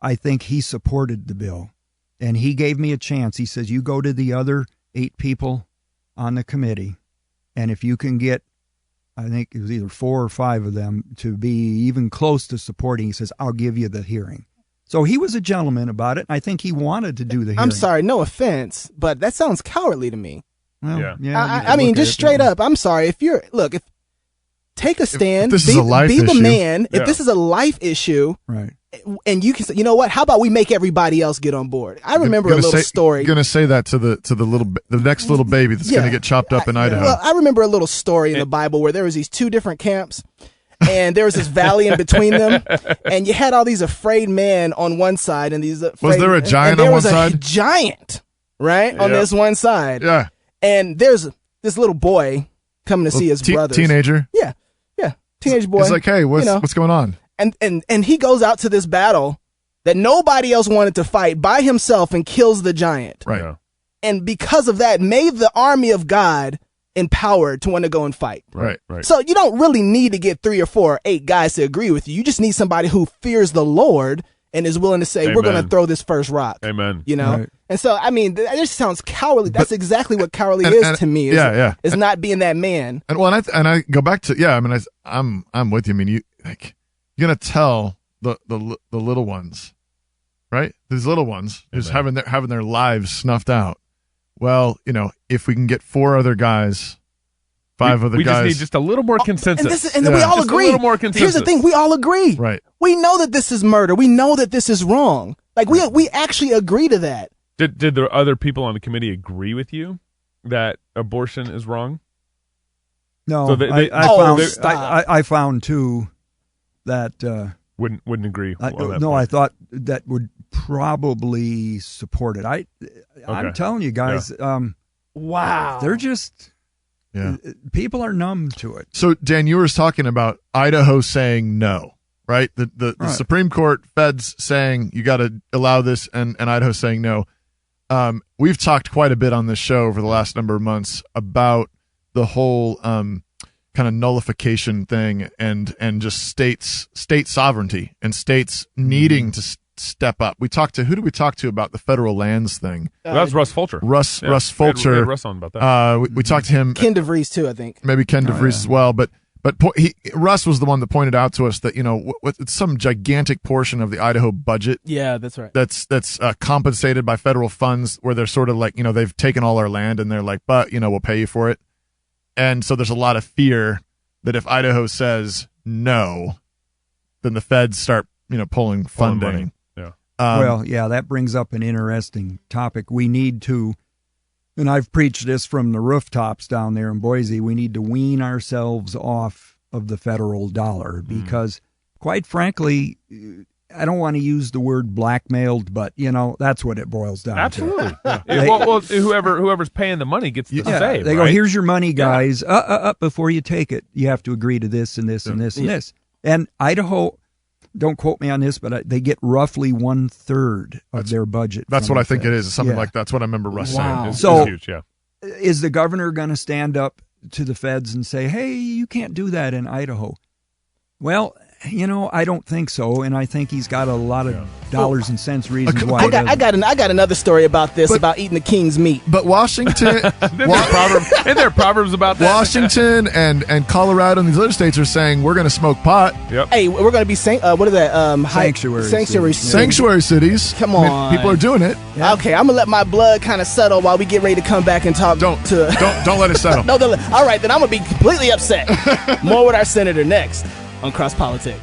S13: I think he supported the bill. And he gave me a chance. He says, you go to the other 8 people on the committee, and if you can get, I think it was either 4 or 5 of them to be even close to supporting, he says, I'll give you the hearing. So he was a gentleman about it, and I think he wanted to do the hearing.
S11: I'm sorry, no offense, but that sounds cowardly to me.
S13: Well,
S11: I mean, just straight up, I'm sorry. If take a stand,
S12: this is a life
S11: be the
S12: issue.
S11: man. If this is a life issue,
S13: right?
S11: And you can say, you know what? How about we make everybody else get on board? I remember a little story.
S12: Going to say that to the next little baby that's going to get chopped up in Idaho.
S11: Well, I remember a little story in the Bible where there was these 2 different camps, and there was this valley in between them, and you had all these afraid men on one side, and these
S12: was there a giant on one side?
S11: There was a giant, right, on this one side.
S12: Yeah,
S11: and there's this little boy coming to see his brothers.
S12: Teenager.
S11: Yeah. Teenage boy.
S12: He's like, hey, what's going on?
S11: And he goes out to this battle that nobody else wanted to fight by himself and kills the giant.
S12: Right. Yeah.
S11: And because of that, made the army of God empowered to want to go and fight.
S12: Right.
S11: So you don't really need to get 3 or 4 or 8 guys to agree with you. You just need somebody who fears the Lord and is willing to say,
S10: Amen.
S11: We're going to throw this first rock.
S10: Amen.
S11: You know?
S13: Right.
S11: And so, I mean, that just sounds cowardly. That's exactly what cowardly is to me. Is not being that man.
S12: And well, and I go back to I mean, I'm with you. I mean, you're gonna tell the little ones, right? These little ones just having their lives snuffed out. Well, if we can get 4 other guys, 5 other guys,
S10: we just need just a little more consensus,
S11: and we all
S10: just
S11: agree.
S10: A little more consensus.
S11: Here's the thing: we all agree.
S12: Right.
S11: We know that this is murder. We know that this is wrong. Like we actually agree to that.
S10: Did the other people on the committee agree with you that abortion is wrong?
S13: No,
S10: so
S13: I found too that
S10: wouldn't agree.
S13: I thought that would probably support it. I'm telling you guys,
S11: wow,
S13: they're just people are numb to it.
S12: So Dan, you were talking about Idaho saying no, right? The Supreme Court, feds saying you got to allow this, and Idaho saying no. We've talked quite a bit on this show over the last number of months about the whole kind of nullification thing and just state sovereignty and states needing to step up. Who did we talk to about the federal lands thing?
S10: That was Russ Fulcher.
S12: Russ Fulcher.
S10: We had Russ on about that.
S12: We talked to him.
S11: Ken DeVries too, I think.
S12: Maybe Ken DeVries as well, but Russ was the one that pointed out to us that it's some gigantic portion of the Idaho budget.
S11: Yeah, that's right.
S12: That's compensated by federal funds, where they're sort of like they've taken all our land and they're like, but we'll pay you for it. And so there's a lot of fear that if Idaho says no, then the feds start pulling funding.
S10: Yeah.
S13: That brings up an interesting topic. We need to. And I've preached this from the rooftops down there in Boise. We need to wean ourselves off of the federal dollar because, quite frankly, I don't want to use the word blackmailed, but that's what it boils down
S10: Absolutely.
S13: to.
S10: Well, whoever's paying the money gets the say.
S13: They go, here's your money, guys. Before you take it, you have to agree to this and this and this and this. And Idaho, don't quote me on this, but they get roughly 1/3 of their budget.
S12: That's what I think it is. It's something like that's what I remember Russ saying.
S10: It's huge,
S13: is the governor going to stand up to the feds and say, hey, you can't do that in Idaho? Well, I don't think so, and I think he's got a lot of dollars and cents reasons why.
S11: I got another story about this, about eating the king's meat.
S12: But Washington,
S10: isn't there proverbs about that?
S12: Washington and Colorado and these other states are saying we're going to smoke pot.
S10: Yep.
S11: Hey, we're going to be what is that?
S12: Sanctuary cities.
S11: Come on,
S12: people are doing it.
S11: Yeah. Okay, I'm gonna let my blood kind of settle while we get ready to come back and talk.
S12: Don't let it settle.
S11: No, all right, then I'm gonna be completely upset. More with our senator next on Cross Politics.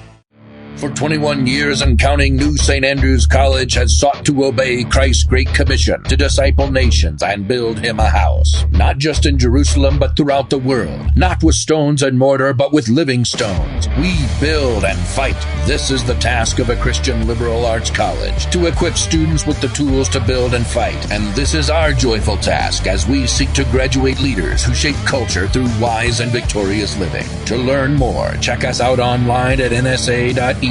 S1: For 21 years and counting, New St. Andrews College has sought to obey Christ's Great Commission to disciple nations and build him a house, not just in Jerusalem, but throughout the world. Not with stones and mortar, but with living stones. We build and fight. This is the task of a Christian liberal arts college, to equip students with the tools to build and fight. And this is our joyful task as we seek to graduate leaders who shape culture through wise and victorious living. To learn more, check us out online at nsa.edu/explore.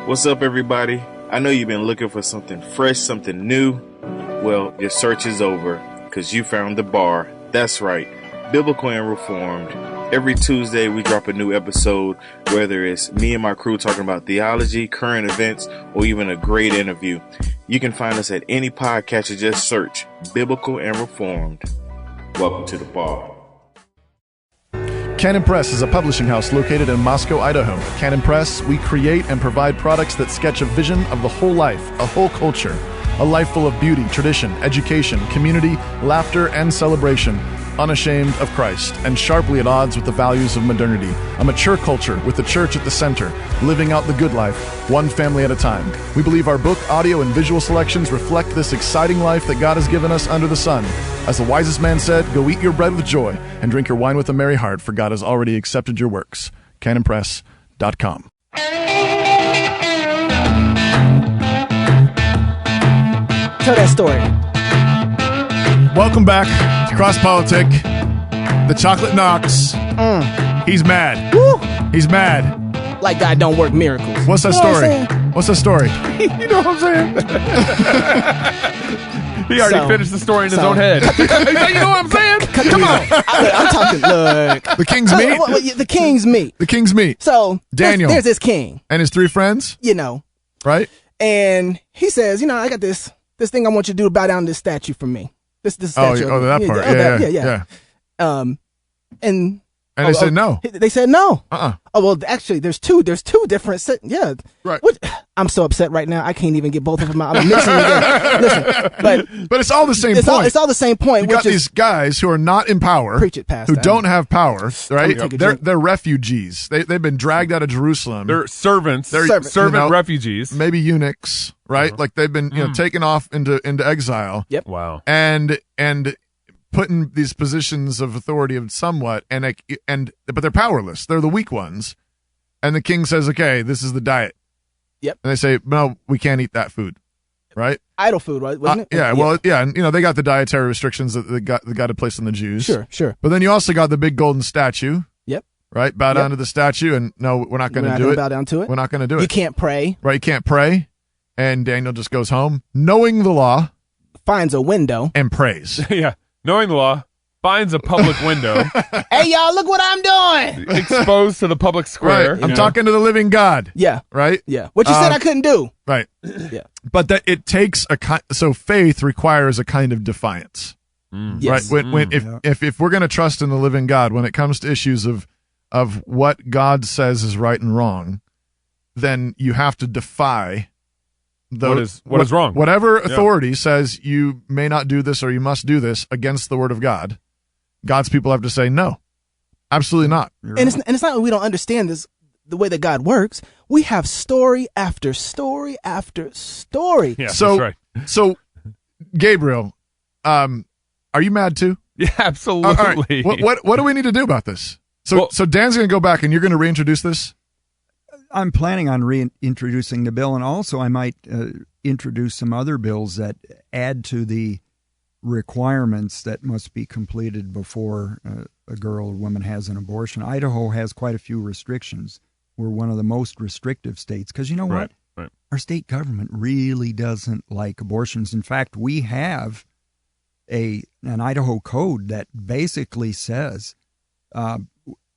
S17: What's up, everybody? I know you've been looking for something fresh, something new. Well, your search is over, because you found the bar. That's right, Biblical and Reformed. Every Tuesday, we drop a new episode, whether it's me and my crew talking about theology, current events, or even a great interview. You can find us at any podcatcher. Just search Biblical and Reformed. Welcome to the bar.
S12: Canon Press is a publishing house located in Moscow, Idaho. Canon Press, we create and provide products that sketch a vision of the whole life, a whole culture, a life full of beauty, tradition, education, community, laughter, and celebration, unashamed of Christ, and sharply at odds with the values of modernity. A mature culture with the church at the center, living out the good life, one family at a time. We believe our book, audio, and visual selections reflect this exciting life that God has given us under the sun. As the wisest man said, go eat your bread with joy and drink your wine with a merry heart, for God has already accepted your works. CanonPress.com.
S11: Tell that story.
S12: Welcome back to Cross Politic. The chocolate knocks. He's mad.
S11: Woo.
S12: He's mad.
S11: Like God don't work miracles.
S12: What's that story? What's that story?
S10: You know what I'm saying? He already finished the story in his own head. He's like, you know what I'm saying?
S11: Come on. I'm talking, look.
S12: The king's meat?
S11: The king's meat.
S12: The king's meat.
S11: So,
S12: Daniel.
S11: There's this king.
S12: And his three friends?
S11: You know.
S12: Right?
S11: And he says, I got this thing I want you to do to bow down this statue for me. This statue.
S12: Oh, that part. Yeah.
S11: And
S12: they said no.
S11: They said no.
S12: Oh,
S11: well, actually, there's two different.
S12: Right.
S11: I'm so upset right now. I can't even get both of them out. I'm mixing them together. Listen,
S12: but it's all the same point.
S11: It's all the same point.
S12: You got these guys who are not in power.
S11: Preach it, Pastor.
S12: Who don't have power, right?
S11: Yep.
S12: They're refugees. They've been dragged out of Jerusalem.
S10: They're servants. They're servant refugees.
S12: Maybe eunuchs, right? Like they've been taken off into exile.
S11: Yep.
S10: Wow.
S12: And put in these positions of authority of somewhat, but they're powerless. They're the weak ones. And the king says, "Okay, this is the diet."
S11: Yep.
S12: And they say, "No, we can't eat that food." Right?
S11: Idol food, right? Wasn't it?
S12: Yeah. Well, yeah, and they got the dietary restrictions that they got to place on the Jews.
S11: Sure.
S12: But then you also got the big golden statue.
S11: Yep.
S12: Right? Bow down to the statue, and no, we're not going to do it.
S11: Bow down to it.
S12: We're not going to do it.
S11: You can't pray.
S12: Right? You can't pray. And Daniel just goes home, knowing the law,
S11: finds a window,
S12: and prays.
S10: Yeah. Knowing the law, finds a public window.
S11: Hey, y'all, look what I'm doing.
S10: Exposed to the public square.
S12: Right. I'm talking to the living God.
S11: Yeah.
S12: Right?
S11: Yeah. What you said I couldn't do.
S12: Right.
S11: Yeah.
S12: But that it takes so faith requires a kind of defiance.
S11: Yes.
S12: Right? If we're going to trust in the living God, when it comes to issues of what God says is right and wrong, then you have to defy
S10: what is wrong.
S12: Whatever authority says you may not do this or you must do this against the word of God, God's people have to say no, absolutely not.
S11: And it's not that we don't understand this, the way that God works. We have story after story after story.
S10: Yeah,
S12: so,
S10: that's right.
S12: So, Gabriel, are you mad too?
S10: Yeah, absolutely.
S12: All right. What do we need to do about this? So Dan's going to go back and you're going to reintroduce this?
S13: I'm planning on reintroducing the bill, and also I might introduce some other bills that add to the requirements that must be completed before a girl or woman has an abortion. Idaho has quite a few restrictions. We're one of the most restrictive states because you know what?
S10: Right.
S13: Our state government really doesn't like abortions. In fact, we have an Idaho code that basically says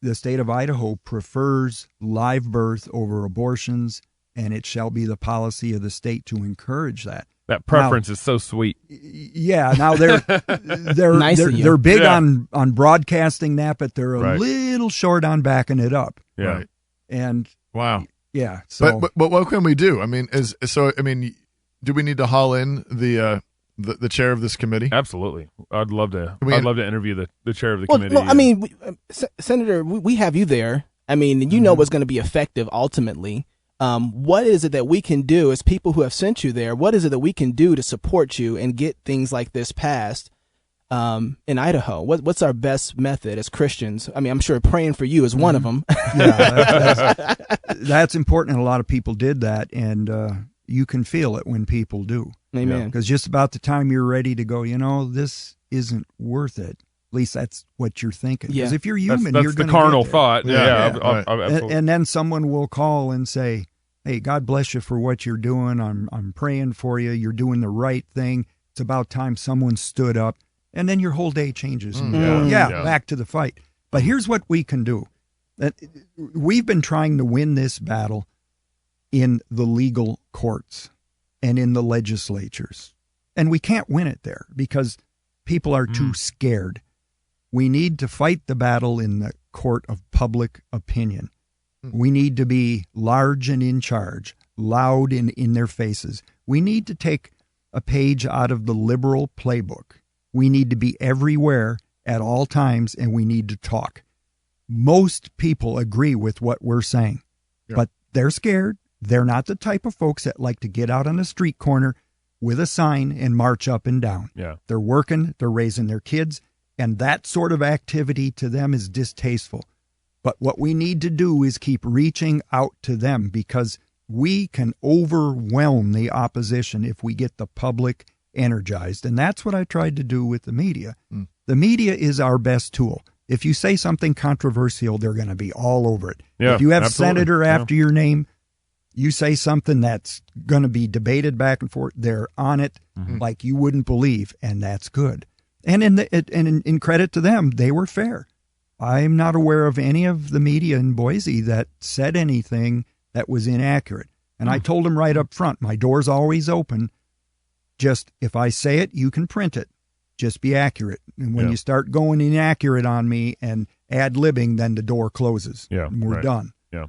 S13: the state of Idaho prefers live birth over abortions, and it shall be the policy of the state to encourage that.
S10: That preference is so sweet.
S13: Yeah, now they're they're big on broadcasting that, but they're a little short on backing it up.
S10: Yeah.
S12: Right.
S13: And
S12: wow.
S13: Yeah. So
S12: but what can we do? I mean, do we need to haul in the the chair of this committee?
S10: Absolutely. I'd love to. I'd love to interview the chair of the committee.
S11: Well, I mean, Senator, we have you there. I mean, you know what's going to be effective ultimately. What is it that we can do as people who have sent you there? What is it that we can do to support you and get things like this passed in Idaho? What's our best method as Christians? I mean, I'm sure praying for you is one of them.
S13: Yeah, that's important, and a lot of people did that, and you can feel it when people do.
S11: Amen.
S13: Because just about the time you're ready to go, this isn't worth it. At least that's what you're thinking. Because if you're human,
S10: that's
S13: you're
S10: the
S13: gonna
S10: carnal
S13: get there.
S10: thought. Absolutely.
S13: And then someone will call and say, "Hey, God bless you for what you're doing. I'm praying for you. You're doing the right thing. It's about time someone stood up." And then your whole day changes. Back to the fight. But here's what we can do. We've been trying to win this battle in the legal courts and in the legislatures. And we can't win it there because people are too scared. We need to fight the battle in the court of public opinion. We need to be large and in charge, loud and in their faces. We need to take a page out of the liberal playbook. We need to be everywhere at all times, and we need to talk. Most people agree with what we're saying, but they're scared. They're not the type of folks that like to get out on a street corner with a sign and march up and down.
S10: Yeah.
S13: They're working, they're raising their kids, and that sort of activity to them is distasteful. But what we need to do is keep reaching out to them, because we can overwhelm the opposition if we get the public energized. And that's what I tried to do with the media. The media is our best tool. If you say something controversial, they're going to be all over it.
S10: Yeah,
S13: if you have
S10: absolutely.
S13: senator after your name, you say something that's going to be debated back and forth, they're on it like you wouldn't believe, and that's good. And in credit to them, they were fair. I'm not aware of any of the media in Boise that said anything that was inaccurate. And I told them right up front, my door's always open. Just, if I say it, you can print it. Just be accurate. And when you start going inaccurate on me and ad-libbing, then the door closes.
S10: Yeah,
S13: and we're done.
S10: Yeah.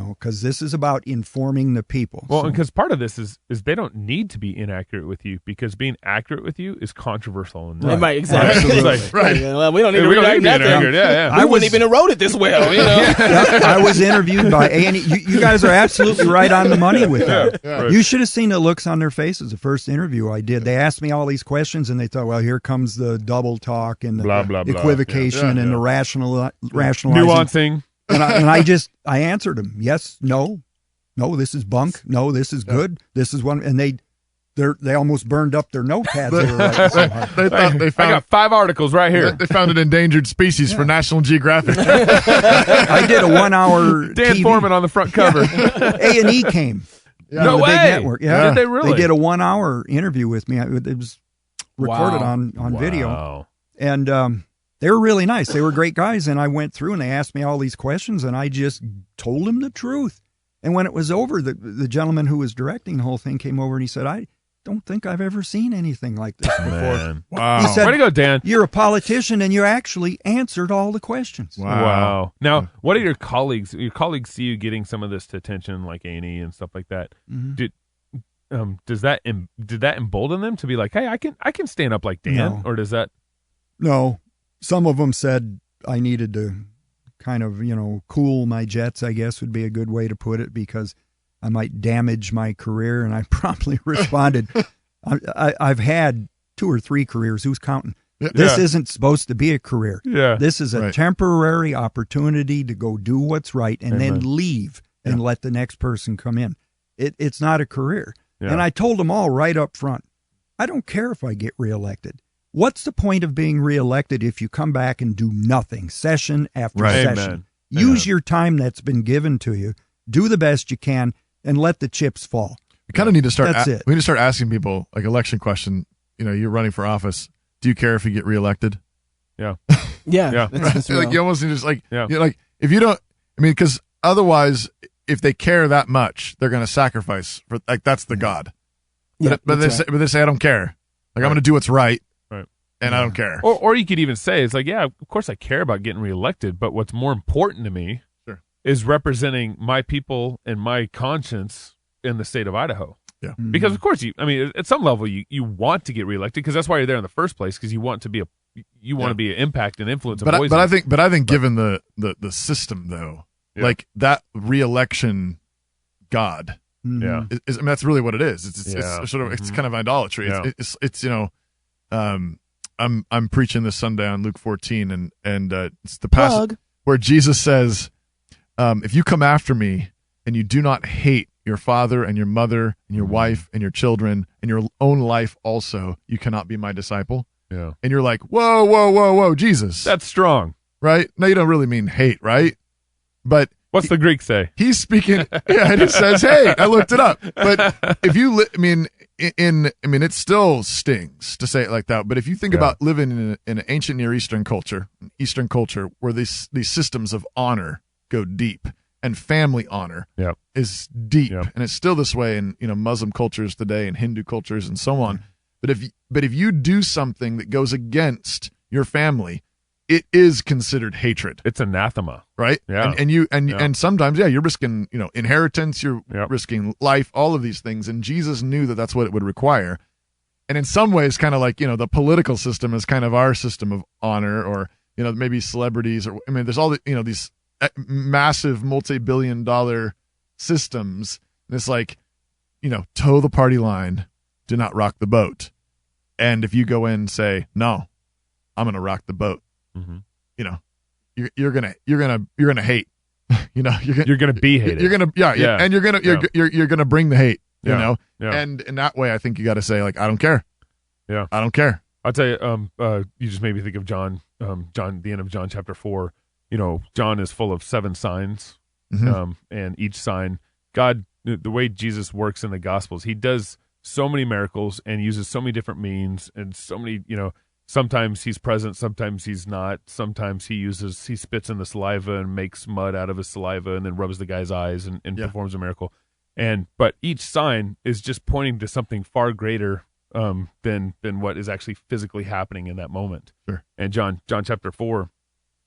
S13: Because this is about informing the people.
S10: Well, because part of this is they don't need to be inaccurate with you, because being accurate with you is controversial.
S11: Right, exactly.
S10: Right.
S11: Well, we don't need to read that. I wouldn't even have wrote it this well.
S13: I was interviewed by A&E. You guys are absolutely right on the money with that.
S10: Right.
S13: You should have seen the looks on their faces the first interview I did. They asked me all these questions, and they thought, well, here comes the double talk and the
S10: blah, blah, blah.
S13: equivocation and the rationalizing.
S10: Nuancing.
S13: And I answered them, yes, no, this is bunk, no, this is good, this is one, and they almost burned up their notepads. They were writing so hard.
S12: They found,
S10: I got 5 articles right here.
S12: They found an endangered species for National Geographic.
S13: I did a 1 hour
S10: Dan
S13: TV.
S10: Foreman on the front cover.
S13: A&E came.
S10: No
S13: the
S10: way.
S13: Big network. Yeah.
S10: Did they really?
S13: They did a 1 hour interview with me. It was recorded on video. And they were really nice. They were great guys. And I went through and they asked me all these questions, and I just told them the truth. And when it was over, the gentleman who was directing the whole thing came over and he said, I don't think I've ever seen anything like this before.
S10: Man.
S12: Wow.
S13: He said,
S10: way to go, Dan.
S13: You're a politician and you actually answered all the questions.
S10: Wow. Now, what are your colleagues? Your colleagues see you getting some of this attention, like A&E and stuff like that.
S13: Mm-hmm.
S10: Did that embolden them to be like, hey, I can stand up like Dan?
S13: No.
S10: Or does that?
S13: No. Some of them said I needed to kind of, cool my jets, I guess would be a good way to put it, because I might damage my career. And I promptly responded, I've had 2 or 3 careers. Who's counting? This isn't supposed to be a career.
S10: Yeah.
S13: This is a temporary opportunity to go do what's right and then leave and let the next person come in. It's not a career. Yeah. And I told them all right up front, I don't care if I get reelected. What's the point of being reelected if you come back and do nothing, session after session?
S10: Amen.
S13: Use your time that's been given to you, do the best you can, and let the chips fall.
S12: We kind of need to start.
S13: That's it.
S12: We need to start asking people, like, election question. You're running for office. Do you care if you get reelected?
S10: Yeah.
S11: Yeah. That's
S12: like, you almost need to just like if you don't. I mean, because otherwise, if they care that much, they're going to sacrifice for, like, that's the God.
S11: Yeah,
S12: but they say I don't care. Like, I'm going to do what's right. And I don't care.
S10: Or you could even say, it's like, yeah, of course I care about getting reelected, but what's more important to me is representing my people and my conscience in the state of Idaho.
S12: Yeah.
S13: Mm-hmm.
S10: Because of course at some level you want to get reelected because that's why you're there in the first place, because you want to be an impact and influence.
S12: But I think given the system though, like that reelection God, that's really what it is. It's sort of it's kind of idolatry.
S10: Yeah.
S12: It's I'm preaching this Sunday on Luke 14 and it's the passage where Jesus says, if you come after me and you do not hate your father and your mother and your wife and your children and your own life also, you cannot be my disciple.
S10: Yeah.
S12: And you're like, whoa, Jesus.
S10: That's strong.
S12: Right? No, you don't really mean hate, right? But
S10: what's the Greek say?
S12: He's speaking, and it says, hey, I looked it up. But if you, it still stings to say it like that. But if you think about living in an ancient Near Eastern culture, where these systems of honor go deep, and family honor is deep, and it's still this way in Muslim cultures today and Hindu cultures and so on. But if you do something that goes against your family, it is considered hatred.
S10: It's anathema,
S12: right?
S10: Yeah,
S12: and sometimes you're risking inheritance, you're risking life, all of these things. And Jesus knew that that's what it would require. And in some ways, kind of like the political system is kind of our system of honor, or maybe celebrities, or there's all the these massive multi-billion-dollar systems. And it's like toe the party line, do not rock the boat. And if you go in and say no, I'm going to rock the boat. Mm-hmm. You're gonna hate. You're gonna be hated. You're gonna and you're gonna bring the hate. And in that way, I think you got to say like, I don't care.
S10: Yeah,
S12: I don't care.
S10: I'll tell you. You just made me think of John. The end of John chapter 4. John is full of 7 signs, and each sign, God, the way Jesus works in the Gospels, he does so many miracles and uses so many different means and so many, sometimes he's present, sometimes he's not. Sometimes he spits in the saliva and makes mud out of his saliva and then rubs the guy's eyes and performs a miracle. But each sign is just pointing to something far greater than what is actually physically happening in that moment.
S12: Sure.
S10: And John chapter 4,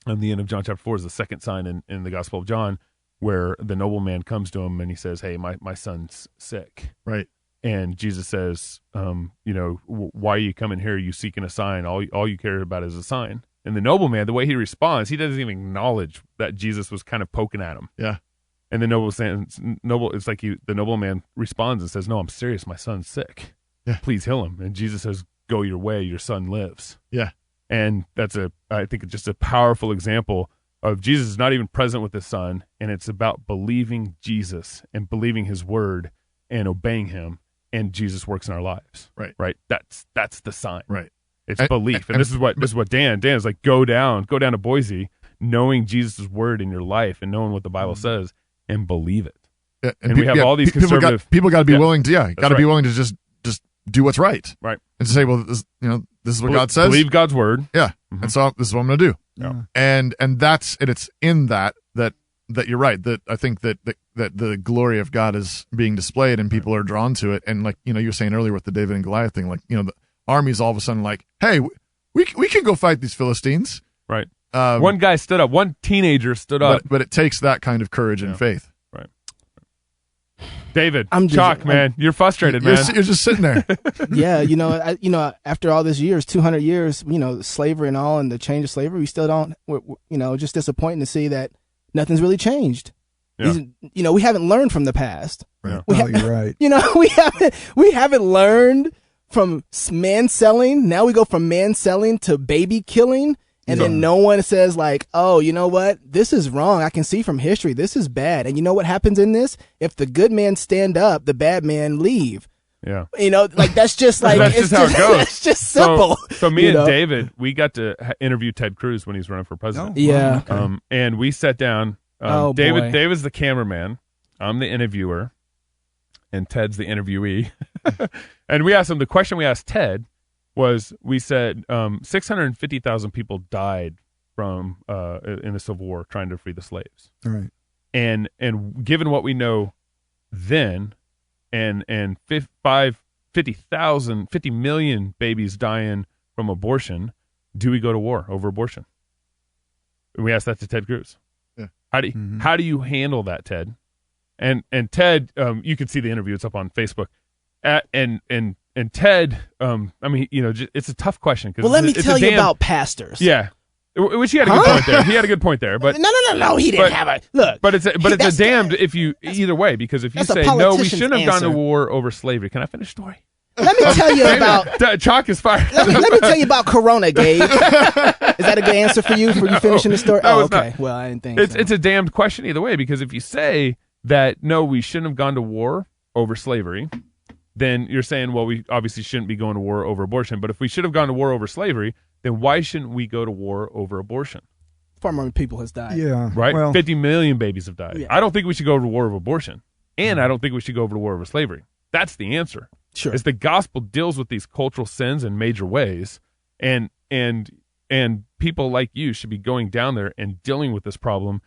S10: and the end of John chapter 4 is the second sign in the Gospel of John, where the nobleman comes to him and he says, "Hey, my son's sick."
S12: Right.
S10: And Jesus says, why are you coming here? You seeking a sign. All you care about is a sign. And the nobleman, the way he responds, he doesn't even acknowledge that Jesus was kind of poking at him.
S12: Yeah.
S10: And the it's like the nobleman responds and says, "No, I'm serious. My son's sick.
S12: Yeah.
S10: Please heal him." And Jesus says, "Go your way. Your son lives."
S12: Yeah.
S10: And I think just a powerful example of Jesus is not even present with his son. And it's about believing Jesus and believing his word and obeying him. And Jesus works in our lives.
S12: Right.
S10: That's the sign.
S12: Right.
S10: It's belief. And this is what Dan is like, go down to Boise, knowing Jesus' word in your life and knowing what the Bible says and believe it.
S12: Yeah,
S10: and we have all these conservative
S12: people got to be willing to be willing to just do what's right.
S10: Right.
S12: And to say, well, this is what God says.
S10: Believe God's word.
S12: Yeah.
S10: Mm-hmm.
S12: And so this is what I'm going to do.
S10: Yeah.
S12: And it's in that you're right, that I think that the glory of God is being displayed and people are drawn to it. And like, you were saying earlier with the David and Goliath thing, like, the army's all of a sudden like, hey, we can go fight these Philistines.
S10: Right. One guy stood up. One teenager stood up.
S12: But it takes that kind of courage and faith.
S10: Right. David, man, you're frustrated, man.
S12: You're just sitting there.
S11: Yeah, after all these years, 200 years, slavery and all, and the change of slavery, we still don't, just disappointing to see that nothing's really changed.
S10: Yeah.
S11: We haven't learned from the past.
S10: Yeah.
S13: You're right.
S11: We haven't learned from man selling. Now we go from man selling to baby killing. And then no one says like, oh, you know what? This is wrong. I can see from history. This is bad. And you know what happens in this? If the good man stand up, the bad man leave.
S10: Yeah.
S11: That's just like,
S10: that's just how it goes.
S11: It's just simple.
S10: So me and David, we got to interview Ted Cruz when he's running for president.
S11: Oh, yeah.
S10: Okay. And we sat down. David's the cameraman. I'm the interviewer. And Ted's the interviewee. And we asked him, the question we asked Ted was, we said 650,000 people died from in the Civil War trying to free the slaves.
S13: All right.
S10: And given what we know then, and 50 million babies dying from abortion, do we go to war over abortion? And we asked that to Ted Cruz.
S12: Yeah.
S10: How do you handle that, Ted? And Ted, you can see the interview. It's up on Facebook. And Ted, I mean, it's a tough question.
S11: Well, let me tell you about pastors.
S10: Yeah. Which he had a good point there. He had a good point there, but
S11: no. He didn't have a look.
S10: But it's a damned if you either way, because if you say no, we shouldn't have gone to war over slavery. Can I finish the story?
S11: Let me tell you about
S10: chalk is fire.
S11: Let me tell you about Corona, Gabe. Is that a good answer for you finishing the story? Oh, okay.
S10: Not.
S11: Well, I didn't think
S10: it's a damned question either way, because if you say that no, we shouldn't have gone to war over slavery, then you're saying, well, we obviously shouldn't be going to war over abortion. But if we should have gone to war over slavery, then why shouldn't we go to war over abortion?
S11: Far more people has died.
S13: Yeah.
S10: Right?
S13: Well,
S10: 50 million babies have died.
S11: Yeah.
S10: I don't think we should go to war over abortion. And I don't think we should go over to war over slavery. That's the answer.
S11: Sure.
S10: Is the gospel deals with these cultural sins in major ways. And people like you should be going down there and dealing with this problem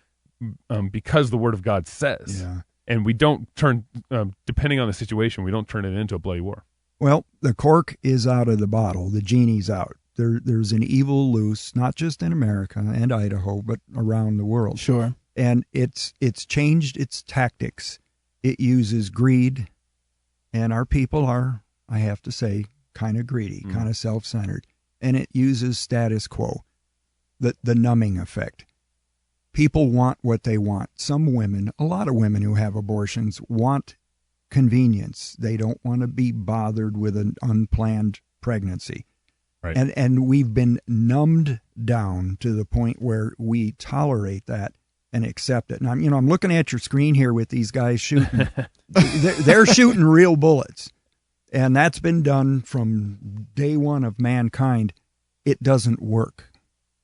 S10: because the word of God says.
S13: Yeah.
S10: And we don't turn, depending on the situation, we don't turn it into a bloody war.
S13: Well, the cork is out of the bottle. The genie's out. There's an evil loose, not just in America and Idaho, but around the world.
S11: Sure.
S13: And it's changed its tactics. It uses greed, and our people are, I have to say, kind of greedy, kind of self-centered. And it uses status quo, the numbing effect. People want what they want. Some women, a lot of women who have abortions, want convenience. They don't want to be bothered with an unplanned pregnancy.
S10: Right.
S13: And we've been numbed down to the point where we tolerate that and accept it. And I'm looking at your screen here with these guys shooting. they're shooting real bullets. And that's been done from day one of mankind. It doesn't work.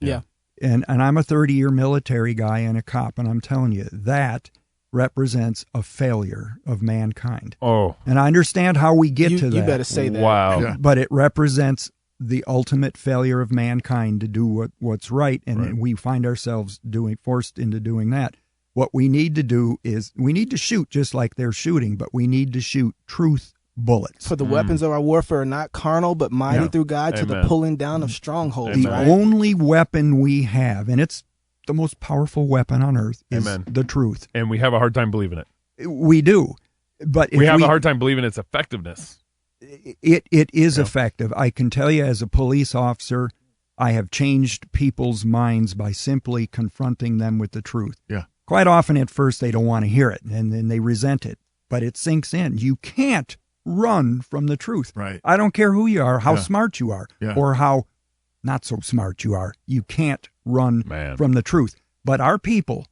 S11: Yeah.
S13: And I'm a 30-year military guy and a cop, and I'm telling you, that represents a failure of mankind.
S10: Oh.
S13: And I understand how we get to that.
S11: You better say that.
S10: Wow.
S12: Yeah.
S13: But it represents the ultimate failure of mankind to do what's right, and we find ourselves forced into doing that. What we need to do is we need to shoot just like they're shooting, but we need to shoot truth bullets.
S11: For the weapons of our warfare are not carnal, but mighty through God to the pulling down of strongholds.
S13: The only weapon we have, and it's the most powerful weapon on earth, is the truth.
S10: And we have a hard time believing it.
S13: We do. But if
S10: we have a hard time believing its effectiveness.
S13: It is effective. I can tell you, as a police officer, I have changed people's minds by simply confronting them with the truth.
S12: Yeah.
S13: Quite often at first they don't want to hear it, and then they resent it. But it sinks in. You can't run from the truth.
S12: Right.
S13: I don't care who you are, how smart you are,
S12: Yeah.
S13: or how not so smart you are. You can't run from the truth. But our people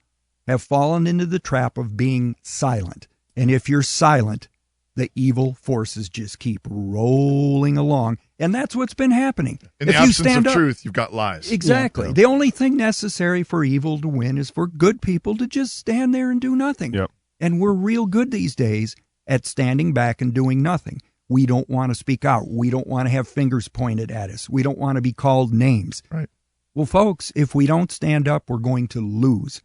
S13: have fallen into the trap of being silent. And if you're silent, the evil forces just keep rolling along. And that's what's been happening.
S12: In the absence of truth, you've got lies.
S13: Exactly.
S12: Yeah.
S13: The only thing necessary for evil to win is for good people to just stand there and do nothing.
S10: Yep.
S13: And we're real good these days at standing back and doing nothing. We don't want to speak out. We don't want to have fingers pointed at us. We don't want to be called names.
S12: Right.
S13: Well, folks, if we don't stand up, we're going to lose.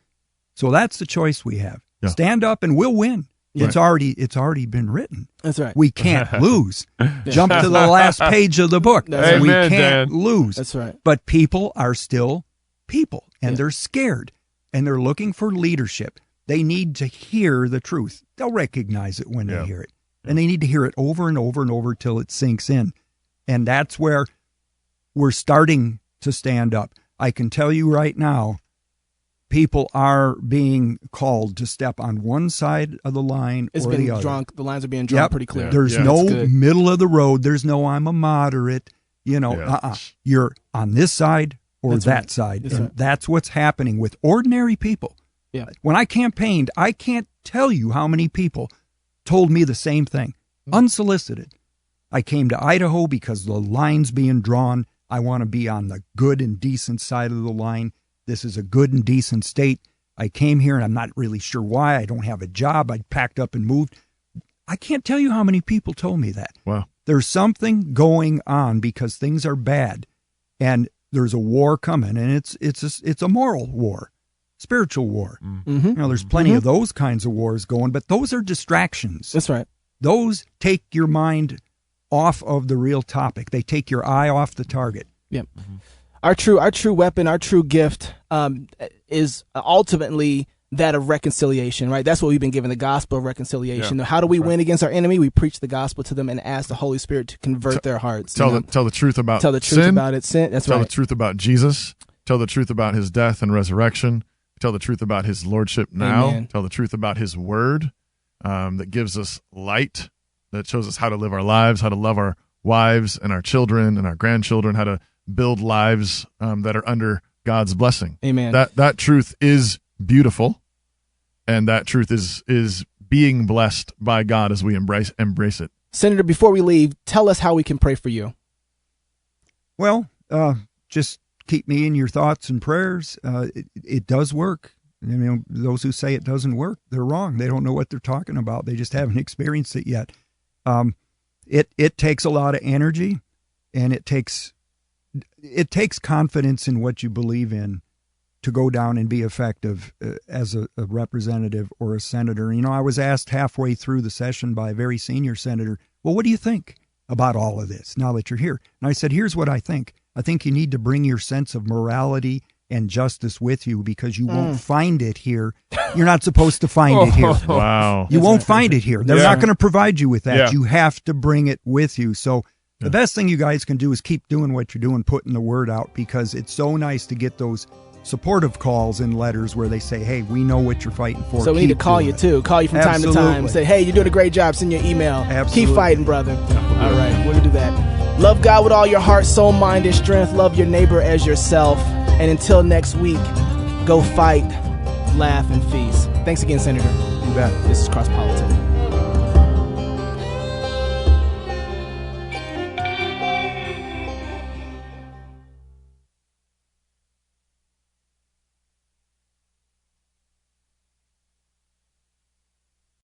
S13: So that's the choice we have.
S12: Yeah.
S13: Stand up and we'll win.
S12: Right.
S13: It's already been written.
S11: That's right.
S13: We can't lose. Jump to the last page of the book.
S11: That's
S13: we
S10: right.
S13: can't
S10: Dan.
S13: lose.
S11: That's right.
S13: But people are still people, and they're scared, and they're looking for leadership. They need to hear the truth. They'll recognize it when they hear it. And they need to hear it over and over and over till it sinks in. And that's where we're starting to stand up. I can tell you right now, people are being called to step on one side of the line or the other.
S11: The lines are being drawn pretty clear.
S13: There's no middle of the road. There's no I'm a moderate. You're on this side or that side. And that's what's happening with ordinary people.
S11: Yeah.
S13: When I campaigned, I can't tell you how many people told me the same thing, unsolicited. I came to Idaho because the line's being drawn. I want to be on the good and decent side of the line. This is a good and decent state. I came here and I'm not really sure why. I don't have a job. I packed up and moved. I can't tell you how many people told me that.
S12: Wow.
S13: There's something going on because things are bad and there's a war coming, and it's a moral war, spiritual war.
S11: Mm-hmm.
S13: There's plenty of those kinds of wars going, but those are distractions.
S11: That's right.
S13: Those take your mind off of the real topic. They take your eye off the target.
S11: Yep. Our true weapon, our true gift is ultimately that of reconciliation, right? That's what we've been given, the gospel of reconciliation.
S12: Yeah,
S11: How do we win against our enemy? We preach the gospel to them and ask the Holy Spirit to convert their hearts.
S12: Tell the truth about
S11: tell the truth
S12: sin.
S11: about it. Sin. That's
S12: tell
S11: right.
S12: the truth about Jesus. Tell the truth about his death and resurrection. Tell the truth about his lordship now.
S11: Amen.
S12: Tell the truth about his word that gives us light, that shows us how to live our lives, how to love our wives and our children and our grandchildren, how to build lives that are under God's blessing.
S11: Amen.
S12: That truth is beautiful, and that truth is being blessed by God as we embrace it.
S11: Senator, before we leave, tell us how we can pray for you.
S13: Well, just keep me in your thoughts and prayers. It does work. You know, those who say it doesn't work, they're wrong. They don't know what they're talking about. They just haven't experienced it yet. It takes a lot of energy, and it takes confidence in what you believe in to go down and be effective as a representative or a senator. You know, I was asked halfway through the session by a very senior senator, well, what do you think about all of this now that you're here? And I said, here's what I think. I think you need to bring your sense of morality and justice with you, because you won't find it here. You're not supposed to find it here.
S12: Wow.
S13: You won't find it here. They're not going to provide you with that.
S12: Yeah.
S13: You have to bring it with you. So the best thing you guys can do is keep doing what you're doing, putting the word out, because it's so nice to get those supportive calls and letters where they say, hey, we know what you're fighting for.
S11: So we need to call you too. Call you from time to time. Say, hey, you're doing a great job. Send your email.
S13: Absolutely.
S11: Keep fighting, brother. All right, we're going to do that. Love God with all your heart, soul, mind, and strength. Love your neighbor as yourself. And until next week, go fight, laugh, and feast. Thanks again, Senator.
S13: You bet.
S11: This is Cross Politics.